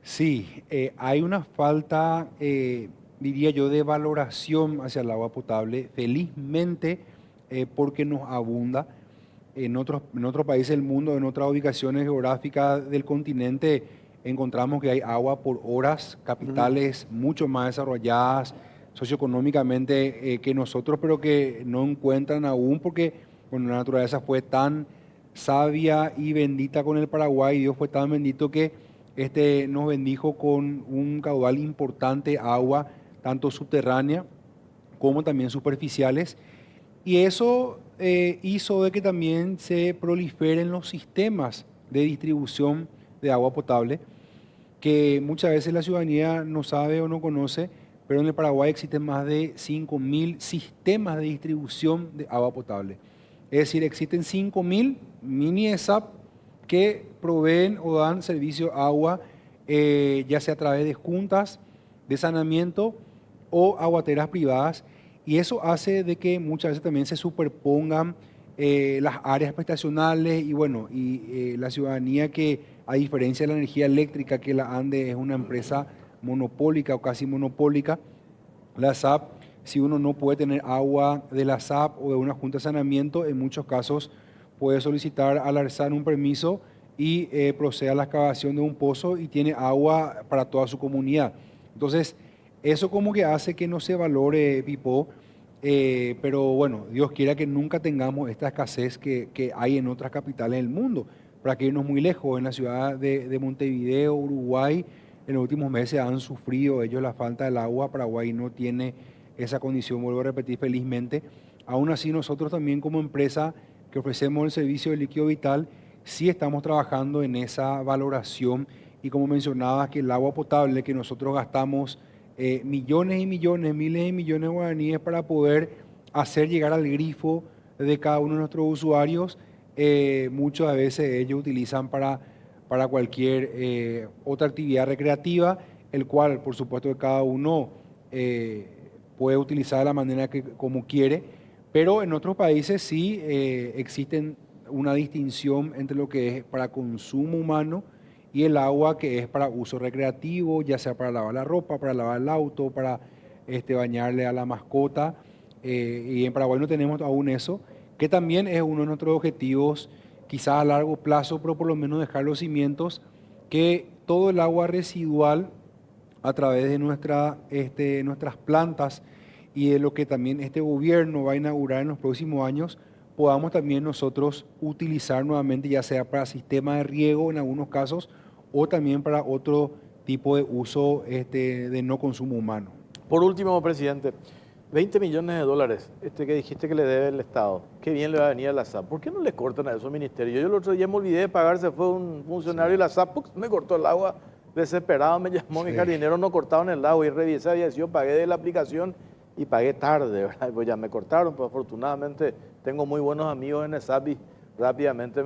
Sí, hay una falta, diría yo, de valoración hacia el agua potable. Felizmente, porque nos abunda. En otros países del mundo, en otras ubicaciones geográficas del continente, encontramos que hay agua por horas, capitales mucho más desarrolladas socioeconómicamente que nosotros, pero que no encuentran aún porque bueno, la naturaleza fue tan sabia y bendita con el Paraguay, Dios fue tan bendito que nos bendijo con un caudal importante de agua, tanto subterránea como también superficiales, y eso hizo de que también se proliferen los sistemas de distribución de agua potable, que muchas veces la ciudadanía no sabe o no conoce, pero en el Paraguay existen más de 5.000 sistemas de distribución de agua potable. Es decir, existen 5.000 mini ESAP que proveen o dan servicio a agua, ya sea a través de juntas de saneamiento o aguateras privadas, y eso hace de que muchas veces también se superpongan las áreas prestacionales y bueno, la ciudadanía que a diferencia de la energía eléctrica, que la ANDE es una empresa monopólica o casi monopólica, la SAP, si uno no puede tener agua de la SAP o de una junta de saneamiento, en muchos casos puede solicitar al ARSAN un permiso y procede a la excavación de un pozo y tiene agua para toda su comunidad. Entonces, eso como que hace que no se valore, Pipo, pero bueno, Dios quiera que nunca tengamos esta escasez que hay en otras capitales del mundo. Para que irnos muy lejos, en la ciudad de Montevideo, Uruguay, en los últimos meses han sufrido ellos la falta del agua. Paraguay no tiene esa condición, vuelvo a repetir, felizmente. Aún así, nosotros también como empresa que ofrecemos el servicio de líquido vital, sí estamos trabajando en esa valoración y como mencionaba, que el agua potable que nosotros gastamos millones y millones, miles y millones de guaraníes para poder hacer llegar al grifo de cada uno de nuestros usuarios, muchas veces ellos utilizan para cualquier otra actividad recreativa, el cual por supuesto que cada uno puede utilizar de la manera que como quiere, pero en otros países sí existen una distinción entre lo que es para consumo humano y el agua que es para uso recreativo, ya sea para lavar la ropa, para lavar el auto, para bañarle a la mascota, y en Paraguay no tenemos aún eso, que también es uno de nuestros objetivos, quizás a largo plazo, pero por lo menos dejar los cimientos, que todo el agua residual a través de nuestras plantas y de lo que también este gobierno va a inaugurar en los próximos años, podamos también nosotros utilizar nuevamente, ya sea para sistema de riego en algunos casos o también para otro tipo de uso de no consumo humano. Por último, presidente, 20 millones de dólares que dijiste que le debe el Estado. Qué bien le va a venir a la SAP. ¿Por qué no le cortan a esos ministerios? Yo el otro día me olvidé de pagar, se fue un funcionario de la SAP, me cortó el agua, desesperado me llamó mi jardinero, no cortaban el agua y revisé, había sido, pagué de la aplicación y pagué tarde, ¿verdad? Pues ya me cortaron, pues afortunadamente tengo muy buenos amigos en el SAP y rápidamente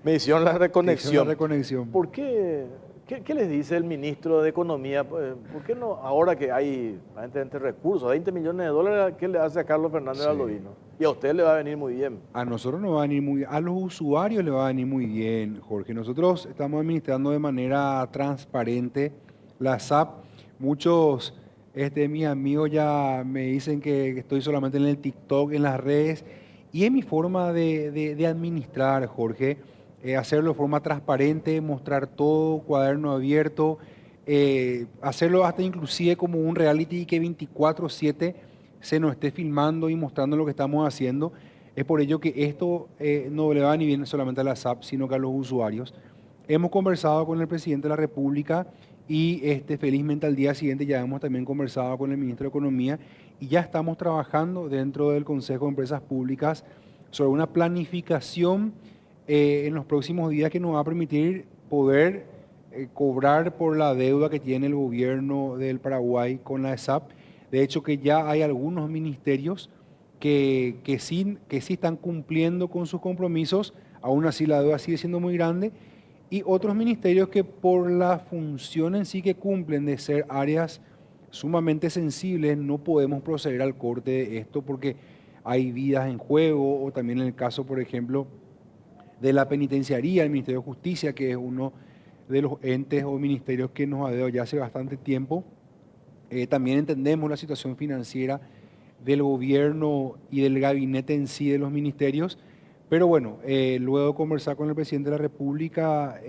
me hicieron la reconexión. La reconexión. ¿Por qué ¿Qué les dice el ministro de Economía? ¿Por qué no, ahora que hay aparentemente recursos, 20 millones de dólares, qué le hace a Carlos Fernández Baldovino? Y a usted le va a venir muy bien. A nosotros nos va a venir muy bien, a los usuarios le va a venir muy bien, Jorge. Nosotros estamos administrando de manera transparente la SAP. Muchos mis amigos ya me dicen que estoy solamente en el TikTok, en las redes, y es mi forma de administrar, Jorge. Hacerlo de forma transparente, mostrar todo, cuaderno abierto, hacerlo hasta inclusive como un reality que 24/7 se nos esté filmando y mostrando lo que estamos haciendo. Es por ello que esto no le va ni bien solamente a la SAP, sino que a los usuarios. Hemos conversado con el presidente de la República y felizmente al día siguiente ya hemos también conversado con el ministro de Economía y ya estamos trabajando dentro del Consejo de Empresas Públicas sobre una planificación en los próximos días que nos va a permitir poder cobrar por la deuda que tiene el gobierno del Paraguay con la SAP. De hecho, que ya hay algunos ministerios que sí están cumpliendo con sus compromisos, aún así la deuda sigue siendo muy grande, y otros ministerios que por la función en sí que cumplen de ser áreas sumamente sensibles, no podemos proceder al corte de esto porque hay vidas en juego, o también en el caso, por ejemplo, de la penitenciaría, el Ministerio de Justicia, que es uno de los entes o ministerios que nos ha dado ya hace bastante tiempo. También entendemos la situación financiera del gobierno y del gabinete en sí de los ministerios, pero bueno, luego de conversar con el presidente de la República,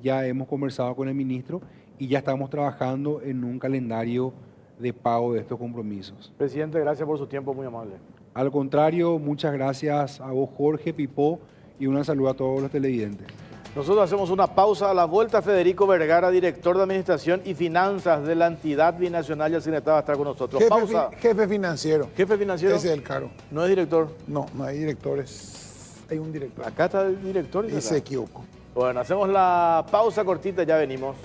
ya hemos conversado con el ministro y ya estamos trabajando en un calendario de pago de estos compromisos. Presidente, gracias por su tiempo, muy amable. Al contrario, muchas gracias a vos, Jorge, Pipó, y un saludo a todos los televidentes. Nosotros hacemos una pausa. A la vuelta, Federico Vergara, director de Administración y Finanzas de la entidad binacional Yacyretá, va a estar con nosotros. Pausa. Jefe financiero. ¿Jefe financiero? Ese es el cargo. ¿No es director? No, no hay directores. Hay un director. Acá está el director. Y se equivocó. Bueno, hacemos la pausa cortita, ya venimos.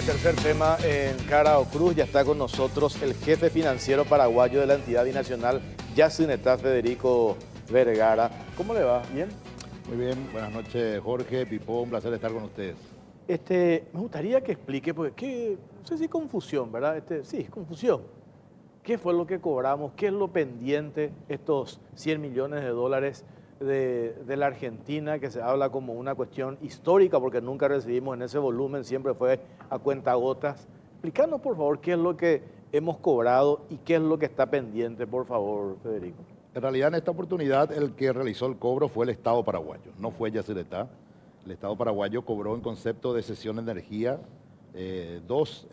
Tercer tema en Cara o Cruz, ya está con nosotros el jefe financiero paraguayo de la entidad binacional Yacyretá, Federico Vergara. ¿Cómo le va? ¿Bien? Muy bien, buenas noches Jorge, Pipó, un placer estar con ustedes. Me gustaría que explique, porque no sé si confusión, ¿verdad? Sí, es confusión. ¿Qué fue lo que cobramos? ¿Qué es lo pendiente? Estos 100 millones de dólares de la Argentina, que se habla como una cuestión histórica porque nunca recibimos en ese volumen, siempre fue a cuentagotas. Explícanos, por favor, qué es lo que hemos cobrado y qué es lo que está pendiente, por favor, Federico. En realidad, en esta oportunidad, el que realizó el cobro fue el Estado paraguayo, no fue Yacyretá. El Estado paraguayo cobró en concepto de cesión de energía dos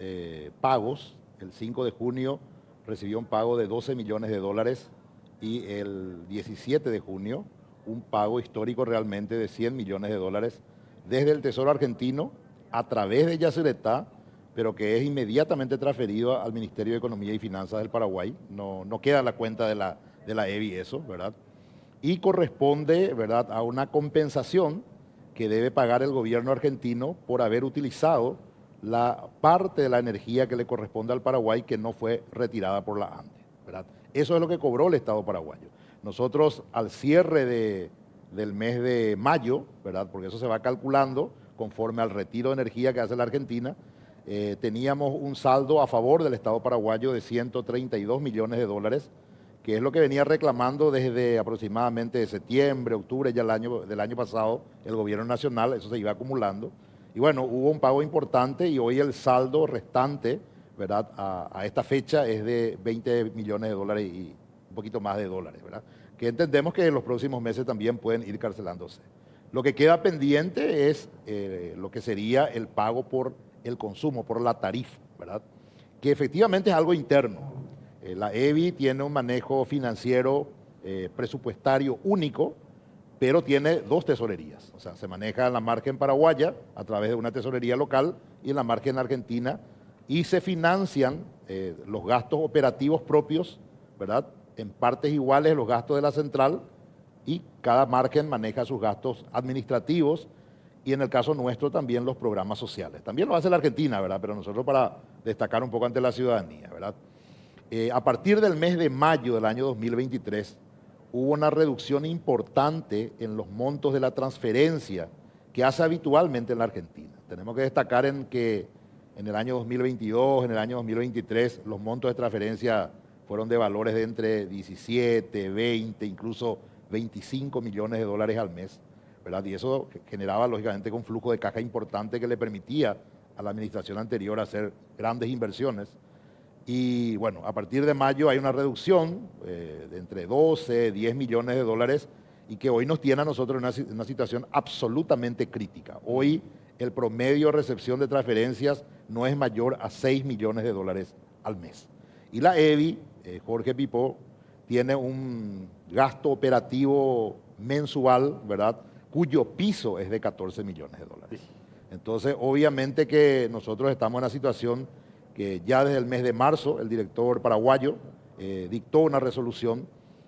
pagos. El 5 de junio recibió un pago de 12 millones de dólares y el 17 de junio un pago histórico realmente de 100 millones de dólares desde el Tesoro argentino a través de Yacyretá, pero que es inmediatamente transferido al Ministerio de Economía y Finanzas del Paraguay. No queda en la cuenta de la EBI eso, ¿verdad? Y corresponde, ¿verdad?, a una compensación que debe pagar el gobierno argentino por haber utilizado la parte de la energía que le corresponde al Paraguay que no fue retirada por la ANDE, ¿verdad? Eso es lo que cobró el Estado paraguayo. Nosotros, al cierre del mes de mayo, ¿verdad?, porque eso se va calculando conforme al retiro de energía que hace la Argentina, teníamos un saldo a favor del Estado paraguayo de 132 millones de dólares, que es lo que venía reclamando desde aproximadamente septiembre, octubre ya del año pasado el gobierno nacional. Eso se iba acumulando. Y bueno, hubo un pago importante y hoy el saldo restante, ¿verdad?, a esta fecha es de 20 millones de dólares y un poquito más de dólares, ¿verdad?, que entendemos que en los próximos meses también pueden ir cancelándose. Lo que queda pendiente es lo que sería el pago por el consumo, por la tarifa, ¿verdad?, que efectivamente es algo interno. La EBI tiene un manejo financiero presupuestario único, pero tiene dos tesorerías. O sea, se maneja en la margen paraguaya a través de una tesorería local y en la margen argentina, y se financian los gastos operativos propios, ¿verdad?, en partes iguales los gastos de la central, y cada margen maneja sus gastos administrativos y en el caso nuestro también los programas sociales. También lo hace la Argentina, ¿verdad? Pero nosotros para destacar un poco ante la ciudadanía, ¿verdad? A partir del mes de mayo del año 2023 hubo una reducción importante en los montos de la transferencia que hace habitualmente en la Argentina. Tenemos que destacar en que en el año 2022, en el año 2023, los montos de transferencia fueron de valores de entre 17, 20, incluso 25 millones de dólares al mes, ¿verdad? Y eso generaba, lógicamente, un flujo de caja importante que le permitía a la administración anterior hacer grandes inversiones. Y bueno, a partir de mayo hay una reducción de entre 12, 10 millones de dólares y que hoy nos tiene a nosotros en una situación absolutamente crítica. Hoy el promedio de recepción de transferencias no es mayor a 6 millones de dólares al mes. Y la EBI, Jorge Pipó, tiene un gasto operativo mensual, ¿verdad?, cuyo piso es de 14 millones de dólares. Entonces, obviamente que nosotros estamos en una situación que ya desde el mes de marzo el director paraguayo dictó una resolución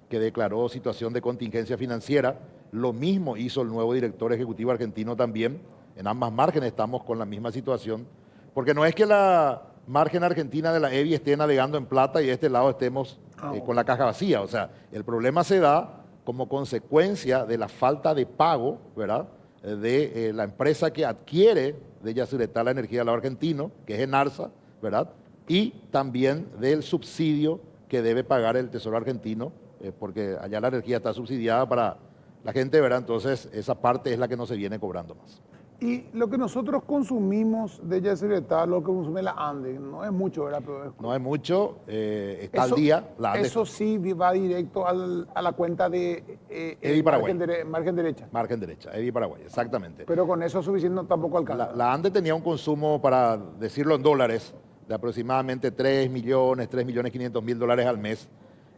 que declaró situación de contingencia financiera. Lo mismo hizo el nuevo director ejecutivo argentino también. En ambas márgenes estamos con la misma situación, porque no es que la margen argentina de la EBI esté navegando en plata y de este lado estemos con la caja vacía. O sea, el problema se da como consecuencia de la falta de pago, ¿verdad?, de la empresa que adquiere de Yacyretá la energía del lado argentino, que es Enarsa, ¿verdad?, y también del subsidio que debe pagar el Tesoro argentino, porque allá la energía está subsidiada para la gente, ¿verdad? Entonces, esa parte es la que no se viene cobrando más. Y lo que nosotros consumimos de Yacyretá, lo que consume la ANDE, no es mucho, ¿verdad? Pero no es mucho, está al día. La ANDE eso sí va directo a la cuenta de EBI Paraguay. Margen derecha. Margen derecha, EBI Paraguay, exactamente. Pero con eso suficiente tampoco alcanza. La ANDE tenía un consumo, para decirlo en dólares, de aproximadamente 3 millones 500 mil dólares al mes.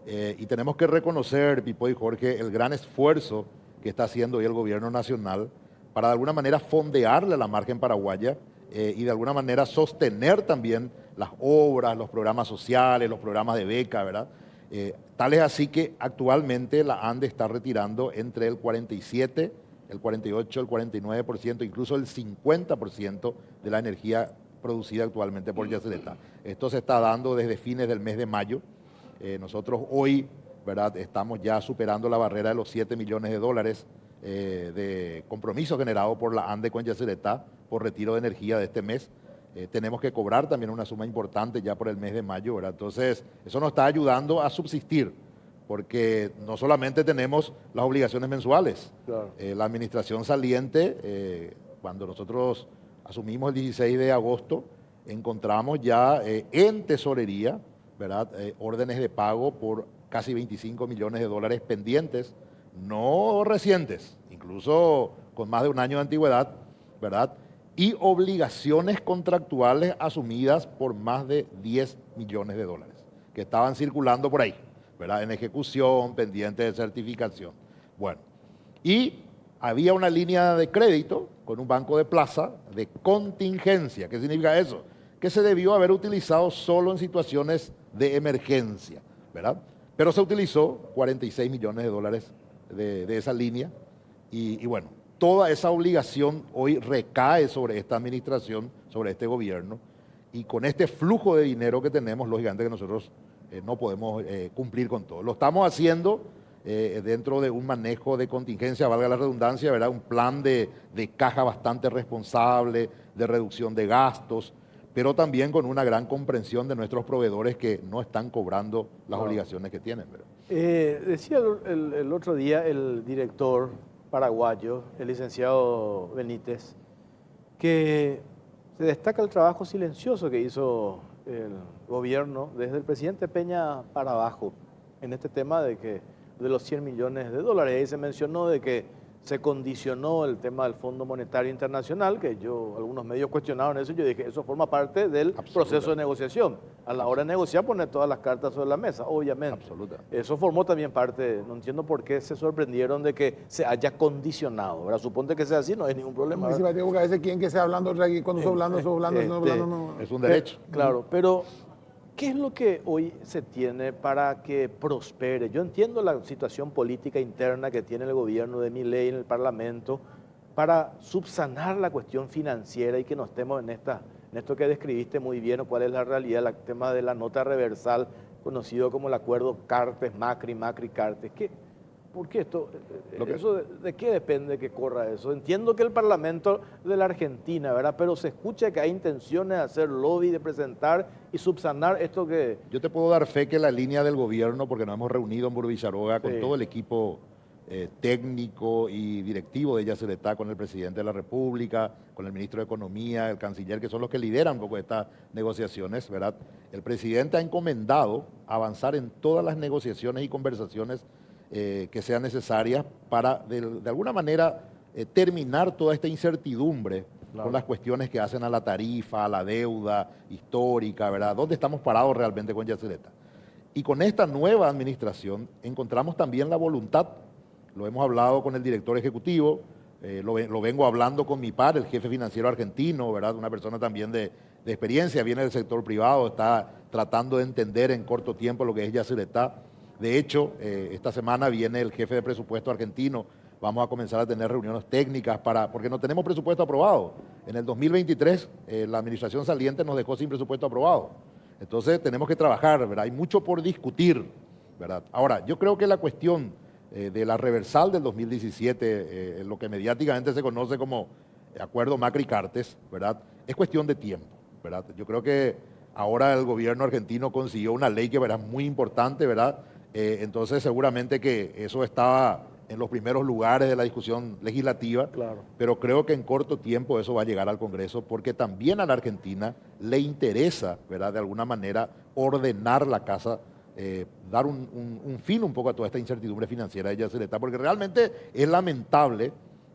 Y tenemos que reconocer, Pipo y Jorge, el gran esfuerzo que está haciendo hoy el gobierno nacional para de alguna manera fondearle a la margen paraguaya y de alguna manera sostener también las obras, los programas sociales, los programas de beca, ¿verdad? Tal es así que actualmente la ANDE está retirando entre el 47, el 48, el 49%, incluso el 50% de la energía producida actualmente por Yacyretá. Esto se está dando desde fines del mes de mayo. Nosotros hoy, ¿verdad?, estamos ya superando la barrera de los 7 millones de dólares de compromiso generado por la ANDE con Yacyretá por retiro de energía de este mes. Tenemos que cobrar también una suma importante ya por el mes de mayo, ¿verdad? Entonces, eso nos está ayudando a subsistir, porque no solamente tenemos las obligaciones mensuales. Claro. La administración saliente, cuando nosotros asumimos el 16 de agosto, encontramos ya en tesorería, ¿verdad?, órdenes de pago por casi 25 millones de dólares pendientes, no recientes, incluso con más de un año de antigüedad, ¿verdad?, y obligaciones contractuales asumidas por más de 10 millones de dólares, que estaban circulando por ahí, ¿verdad?, en ejecución, pendientes de certificación. Bueno, y había una línea de crédito con un banco de plaza de contingencia. ¿Qué significa eso? Que se debió haber utilizado solo en situaciones de emergencia, ¿verdad? Pero se utilizó 46 millones de dólares de esa línea y bueno, toda esa obligación hoy recae sobre esta administración, sobre este gobierno, y con este flujo de dinero que tenemos, lógicamente que nosotros no podemos cumplir con todo. Lo estamos haciendo dentro de un manejo de contingencia, valga la redundancia, ¿verdad?, un plan de caja bastante responsable, de reducción de gastos, pero también con una gran comprensión de nuestros proveedores que no están cobrando las obligaciones que tienen, ¿verdad? Decía el otro día el director paraguayo, el licenciado Benítez, que se destaca el trabajo silencioso que hizo el gobierno desde el presidente Peña para abajo en este tema de los 100 millones de dólares. Ahí se mencionó de que se condicionó el tema del Fondo Monetario Internacional, que algunos medios cuestionaron eso, y yo dije, eso forma parte del proceso de negociación. A la hora de negociar, poner todas las cartas sobre la mesa, obviamente. Absoluta. Eso formó también parte, no entiendo por qué se sorprendieron de que se haya condicionado, ¿verdad? Suponte que sea así, no hay ningún problema. Si porque a veces quieren que sea hablando, cuando estoy hablando, no. Es un derecho. Claro, pero ¿qué es lo que hoy se tiene para que prospere? Yo entiendo la situación política interna que tiene el gobierno de Milei en el Parlamento, para subsanar la cuestión financiera y que no estemos en esto que describiste muy bien, o cuál es la realidad, el tema de la nota reversal, conocido como el acuerdo Cartes-Macri, Macri-Cartes. ¿Por qué esto? ¿De qué depende que corra eso? Entiendo que el Parlamento de la Argentina, ¿verdad? Pero se escucha que hay intenciones de hacer lobby, de presentar y subsanar esto que... Yo te puedo dar fe que la línea del gobierno, porque nos hemos reunido en Burbicharoga con todo el equipo técnico y directivo de Yacyretá, con el presidente de la República, con el ministro de Economía, el canciller, que son los que lideran un poco estas negociaciones, ¿verdad? El presidente ha encomendado avanzar en todas las negociaciones y conversaciones que sean necesarias para, de alguna manera, terminar toda esta incertidumbre con las cuestiones que hacen a la tarifa, a la deuda histórica, ¿verdad? ¿Dónde estamos parados realmente con Yacyretá? Y con esta nueva administración encontramos también la voluntad. Lo hemos hablado con el director ejecutivo, lo vengo hablando con mi par, el jefe financiero argentino, ¿verdad? Una persona también de experiencia, viene del sector privado, está tratando de entender en corto tiempo lo que es Yacyretá. De hecho, esta semana viene el jefe de presupuesto argentino, vamos a comenzar a tener reuniones técnicas porque no tenemos presupuesto aprobado. En el 2023 la administración saliente nos dejó sin presupuesto aprobado. Entonces tenemos que trabajar, ¿verdad? Hay mucho por discutir, ¿verdad? Ahora, yo creo que la cuestión de la reversal del 2017, lo que mediáticamente se conoce como acuerdo Macri-Cartes, ¿verdad? Es cuestión de tiempo, ¿verdad? Yo creo que ahora el gobierno argentino consiguió una ley que verá muy importante, ¿verdad? Entonces seguramente que eso estaba en los primeros lugares de la discusión legislativa, Claro. pero creo que en corto tiempo eso va a llegar al Congreso, porque también a la Argentina le interesa, ¿verdad? De alguna manera ordenar la casa, dar un fin un poco a toda esta incertidumbre financiera de Yacyretá, porque realmente es lamentable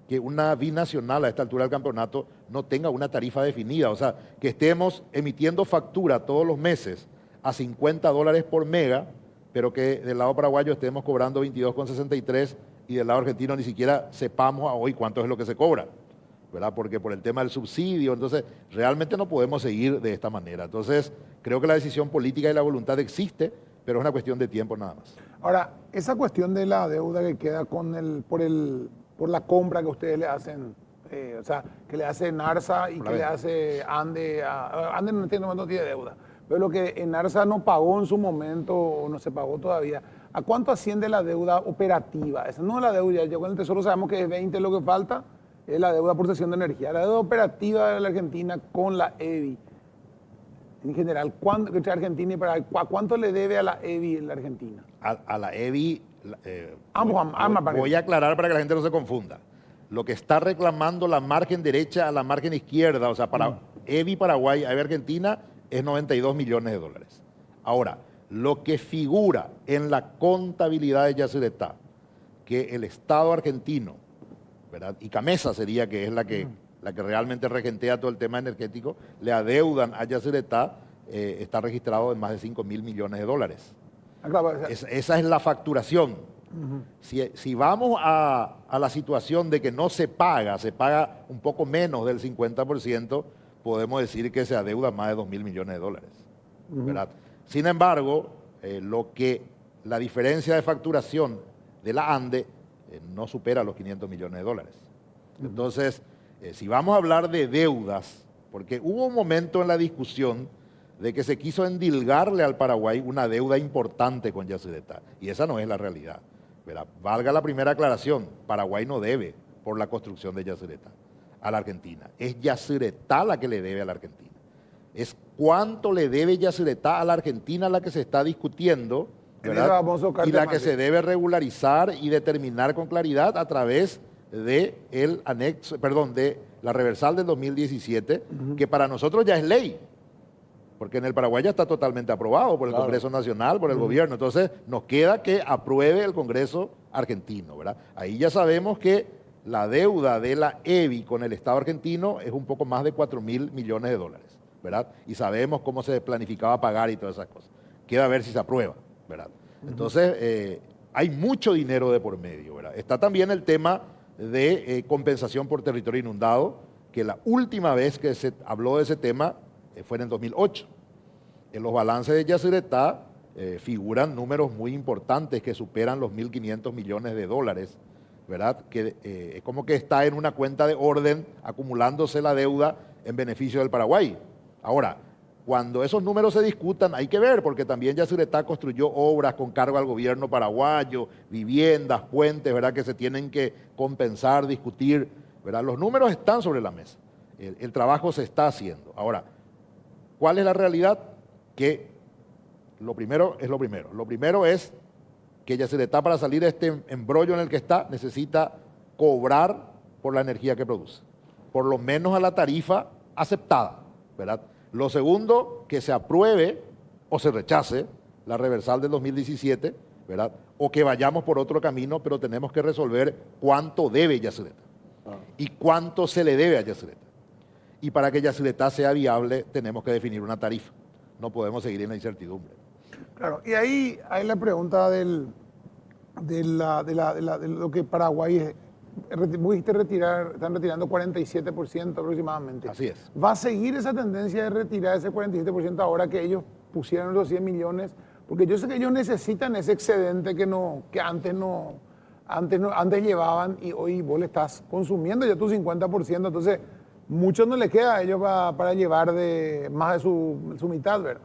que una binacional a esta altura del campeonato no tenga una tarifa definida, o sea, que estemos emitiendo factura todos los meses a $50 por mega, pero que del lado paraguayo estemos cobrando 22,63 y del lado argentino ni siquiera sepamos a hoy cuánto es lo que se cobra, ¿verdad? Porque por el tema del subsidio, entonces realmente no podemos seguir de esta manera. Entonces creo que la decisión política y la voluntad existe, pero es una cuestión de tiempo nada más. Ahora, esa cuestión de la deuda que queda por la compra que ustedes le hacen, o sea, que le hace Enarsa y que le hace Ande, Ande no entiendo cuánto tiene deuda, pero lo que Enarsa no pagó en su momento o no se pagó todavía, ¿a cuánto asciende la deuda operativa? Esa no es la deuda, ya con el Tesoro sabemos que es 20 lo que falta, es la deuda por cesión de energía. La deuda operativa de la Argentina con la EBI, en general, entre Argentina y Paraguay, ¿cuánto le debe a la EBI en la Argentina? A la EBI, Voy a aclarar para que la gente no se confunda. Lo que está reclamando la margen derecha a la margen izquierda, o sea, para EBI Paraguay, EBI Argentina, es 92 millones de dólares. Ahora, lo que figura en la contabilidad de Yacyretá, que el Estado argentino, ¿verdad? Y Camesa sería que es la que realmente regentea todo el tema energético, le adeudan a Yacyretá, está registrado en más de 5.000 millones de dólares. Esa es la facturación. Si vamos a la situación de que no se paga un poco menos del 50%, podemos decir que se adeuda más de 2.000 millones de dólares, ¿verdad? Sin embargo, la diferencia de facturación de la ANDE no supera los 500 millones de dólares. Entonces, si vamos a hablar de deudas, porque hubo un momento en la discusión de que se quiso endilgarle al Paraguay una deuda importante con Yacyretá, y esa no es la realidad, ¿verdad? Valga la primera aclaración, Paraguay no debe por la construcción de Yacyretá a la Argentina, es Yacyretá la que le debe a la Argentina. Es cuánto le debe Yacyretá a la Argentina la que se está discutiendo, ¿verdad? Y la que se debe regularizar y determinar con claridad a través de la reversal del 2017, que para nosotros ya es ley, porque en el Paraguay ya está totalmente aprobado por el Congreso Nacional, por el gobierno. Entonces nos queda que apruebe el Congreso argentino, ¿verdad? Ahí ya sabemos que la deuda de la EBI con el Estado argentino es un poco más de 4.000 millones de dólares, ¿verdad? Y sabemos cómo se planificaba pagar y todas esas cosas. Queda a ver si se aprueba, ¿verdad? Entonces, hay mucho dinero de por medio, ¿verdad? Está también el tema de compensación por territorio inundado, que la última vez que se habló de ese tema fue en el 2008. En los balances de Yacyretá figuran números muy importantes que superan los 1.500 millones de dólares ¿verdad? Que es como que está en una cuenta de orden acumulándose la deuda en beneficio del Paraguay. Ahora, cuando esos números se discutan, hay que ver, porque también Yacyretá construyó obras con cargo al gobierno paraguayo, viviendas, puentes, ¿verdad? Que se tienen que compensar, discutir, ¿verdad? Los números están sobre la mesa, el trabajo se está haciendo. Ahora, ¿cuál es la realidad? Que lo primero es lo primero. Lo primero es que Yacyretá, para salir de este embrollo en el que está, necesita cobrar por la energía que produce, por lo menos a la tarifa aceptada, ¿verdad? Lo segundo, que se apruebe o se rechace la reversal del 2017, ¿verdad? O que vayamos por otro camino, pero tenemos que resolver cuánto debe Yacyretá y cuánto se le debe a Yacyretá. Y para que Yacyretá sea viable, tenemos que definir una tarifa. No podemos seguir en la incertidumbre. Claro, y ahí hay la pregunta de lo que Paraguay es. Vos dijiste están retirando 47% aproximadamente. Así es. ¿Va a seguir esa tendencia de retirar ese 47% ahora que ellos pusieron los 100 millones? Porque yo sé que ellos necesitan ese excedente que antes llevaban y hoy vos le estás consumiendo ya tu 50%, entonces mucho no le queda a ellos para llevar más de su mitad, ¿verdad?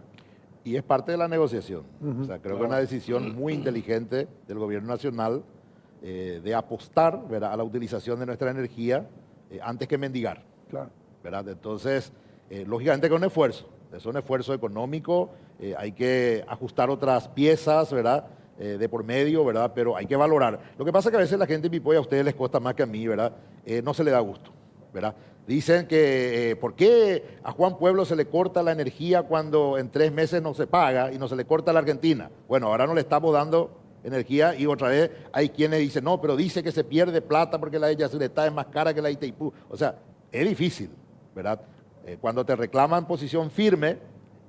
Y es parte de la negociación. O sea, creo que es una decisión muy inteligente del gobierno nacional de apostar, ¿verdad?, a la utilización de nuestra energía antes que mendigar. Claro. ¿Verdad? Entonces, lógicamente que es un esfuerzo económico, hay que ajustar otras piezas, ¿verdad?, de por medio, ¿verdad?, pero hay que valorar. Lo que pasa es que a veces la gente en Pipoy, a ustedes les cuesta más que a mí, ¿verdad?, no se le da gusto, ¿verdad? Dicen que, ¿por qué a Juan Pueblo se le corta la energía cuando en 3 meses no se paga y no se le corta a la Argentina? Bueno, ahora no le estamos dando energía y otra vez hay quienes dicen, no, pero dice que se pierde plata porque la de Yacyretá es más cara que la de Itaipú. O sea, es difícil, ¿verdad? Cuando te reclaman posición firme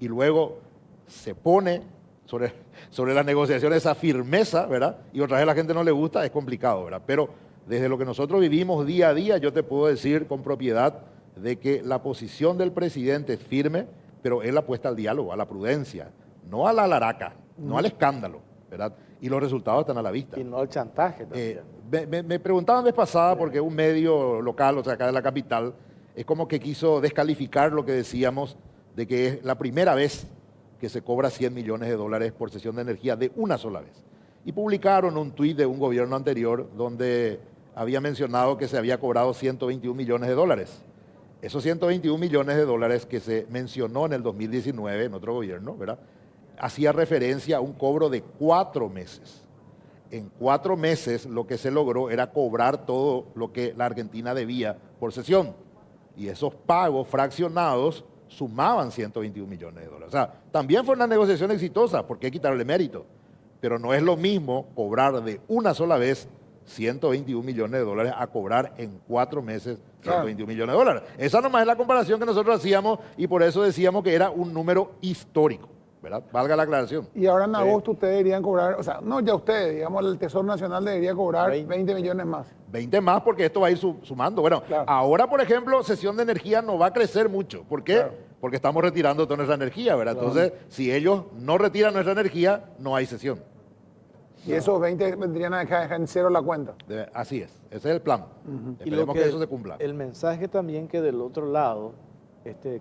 y luego se pone sobre la negociación esa firmeza, ¿verdad? Y otra vez a la gente no le gusta, es complicado, ¿verdad? Pero desde lo que nosotros vivimos día a día, yo te puedo decir con propiedad de que la posición del presidente es firme, pero él apuesta al diálogo, a la prudencia, no a la laraca, no al escándalo, ¿verdad? Y los resultados están a la vista. Y no al chantaje también. Me preguntaban vez pasada porque un medio local, o sea, acá de la capital, es como que quiso descalificar lo que decíamos de que es la primera vez que se cobra 100 millones de dólares por cesión de energía de una sola vez. Y publicaron un tuit de un gobierno anterior donde había mencionado que se había cobrado 121 millones de dólares. Esos 121 millones de dólares que se mencionó en el 2019 en otro gobierno, ¿verdad?, hacía referencia a un cobro de 4 meses. En 4 meses lo que se logró era cobrar todo lo que la Argentina debía por cesión. Y esos pagos fraccionados sumaban 121 millones de dólares. O sea, también fue una negociación exitosa, porque hay que quitarle mérito. Pero no es lo mismo cobrar de una sola vez 121 millones de dólares a cobrar en 4 meses 121 millones de dólares. Esa nomás es la comparación que nosotros hacíamos y por eso decíamos que era un número histórico, ¿verdad? Valga la aclaración. Y ahora en agosto ustedes deberían cobrar, o sea, no ya ustedes, digamos, el Tesoro Nacional debería cobrar 20 millones más. 20 más porque esto va a ir sumando. Bueno, claro. Ahora, por ejemplo, cesión de energía no va a crecer mucho. ¿Por qué? Claro. Porque estamos retirando toda nuestra energía, ¿verdad? Claro. Entonces, si ellos no retiran nuestra energía, no hay cesión. Y esos 20 vendrían a dejar en cero la cuenta. Así es, ese es el plan. Esperemos que eso se cumpla. El mensaje también que del otro lado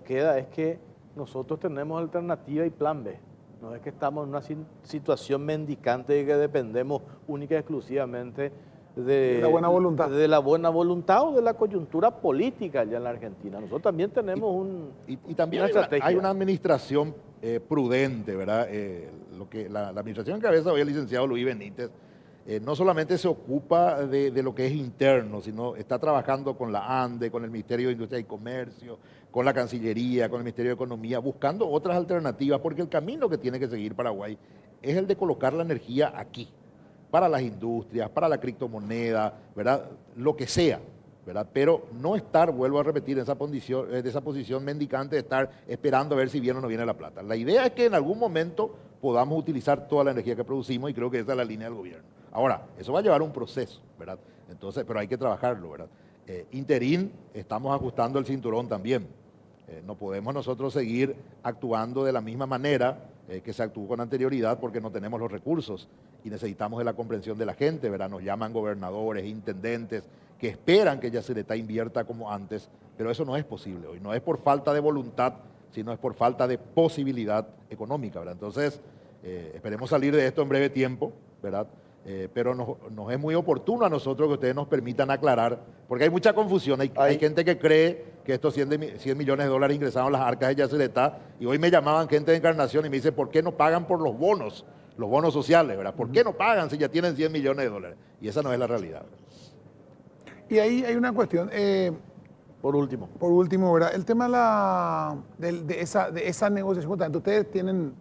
queda es que nosotros tenemos alternativa y plan B. No es que estamos en una situación mendicante y que dependemos única y exclusivamente de la buena voluntad. De la buena voluntad o de la coyuntura política allá en la Argentina. Nosotros también tenemos y también una estrategia. Hay una administración prudente, ¿verdad? Lo que la administración en cabeza hoy el licenciado Luis Benítez no solamente se ocupa de lo que es interno, sino está trabajando con la ANDE, con el Ministerio de Industria y Comercio, con la Cancillería, con el Ministerio de Economía, buscando otras alternativas, porque el camino que tiene que seguir Paraguay es el de colocar la energía aquí, para las industrias, para la criptomoneda, ¿verdad? Lo que sea, ¿verdad? Pero no estar, vuelvo a repetir, de esa posición mendicante de estar esperando a ver si viene o no viene la plata. La idea es que en algún momento podamos utilizar toda la energía que producimos y creo que esa es la línea del gobierno. Ahora, eso va a llevar un proceso, ¿verdad? Entonces, pero hay que trabajarlo, ¿verdad? Interín, estamos ajustando el cinturón también. No podemos nosotros seguir actuando de la misma manera que se actuó con anterioridad porque no tenemos los recursos y necesitamos de la comprensión de la gente, ¿verdad? Nos llaman gobernadores, intendentes, que esperan que Yacyretá invierta como antes, pero eso no es posible hoy. No es por falta de voluntad, sino es por falta de posibilidad económica, ¿verdad? Entonces, esperemos salir de esto en breve tiempo, ¿verdad? Pero nos es muy oportuno a nosotros que ustedes nos permitan aclarar, porque hay mucha confusión. Hay gente que cree que estos 100 millones de dólares ingresaron a las arcas de Yacyretá, y hoy me llamaban gente de Encarnación y me dice, ¿por qué no pagan por los bonos sociales, ¿verdad? ¿Por qué no pagan si ya tienen 100 millones de dólares? Y esa no es la realidad, ¿verdad? Y ahí hay una cuestión. Por último. Por último, ¿verdad? El tema de esa negociación. Justamente, ustedes tienen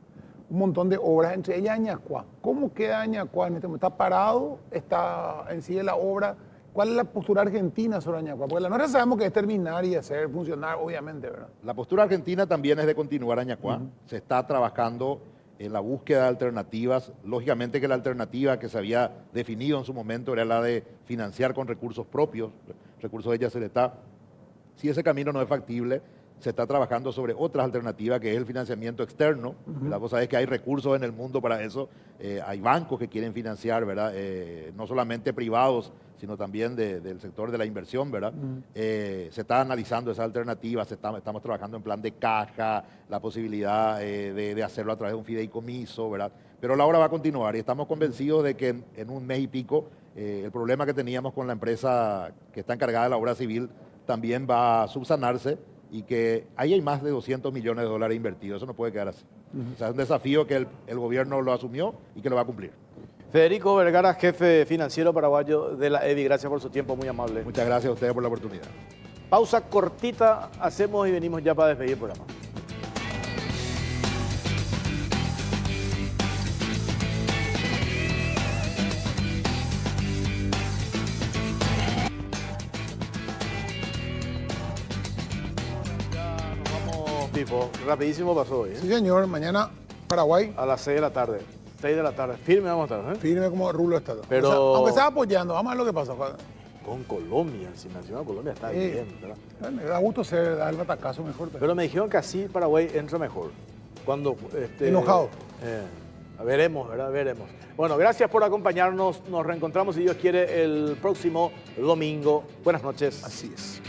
un montón de obras, entre ellas Añacuá. ¿Cómo queda Añacuá en este momento? ¿Está parado? ¿Está en sí de la obra? ¿Cuál es la postura argentina sobre Añacuá? Porque la nuestra sabemos que es terminar y hacer funcionar, obviamente, ¿verdad? La postura argentina también es de continuar Añacuá. Se está trabajando en la búsqueda de alternativas. Lógicamente que la alternativa que se había definido en su momento era la de financiar con recursos propios, recursos de Yacyretá. Si ese camino no es factible, se está trabajando sobre otras alternativas, que es el financiamiento externo. La cosa es que hay recursos en el mundo para eso. Hay bancos que quieren financiar, ¿verdad? No solamente privados, sino también del sector de la inversión, ¿verdad? Se está analizando esas alternativas, estamos trabajando en plan de caja, la posibilidad de hacerlo a través de un fideicomiso, ¿verdad? Pero la obra va a continuar y estamos convencidos de que en un mes y pico el problema que teníamos con la empresa que está encargada de la obra civil también va a subsanarse, y que ahí hay más de 200 millones de dólares invertidos. Eso no puede quedar así. O sea, es un desafío que el gobierno lo asumió y que lo va a cumplir. Federico Vergara, jefe financiero paraguayo de la EDI, gracias por su tiempo, muy amable. Muchas gracias a ustedes por la oportunidad. Pausa cortita hacemos y venimos ya para despedir el programa. Pipo, rapidísimo pasó hoy, ¿eh? Sí, señor. Mañana, Paraguay. A las 6 de la tarde. 6 de la tarde. Firme vamos a estar, ¿eh? Firme como rulo está. Pero- O sea, aunque sea apoyando, vamos a ver lo que pasa, Juan. Con Colombia, si mencionó Colombia está bien, ¿verdad? Me da gusto dar el batacazo mejor. Pero me dijeron que así Paraguay entra mejor. Cuando Enojado. Veremos, ¿verdad? Veremos. Bueno, gracias por acompañarnos. Nos reencontramos, si Dios quiere, el próximo domingo. Buenas noches. Así es.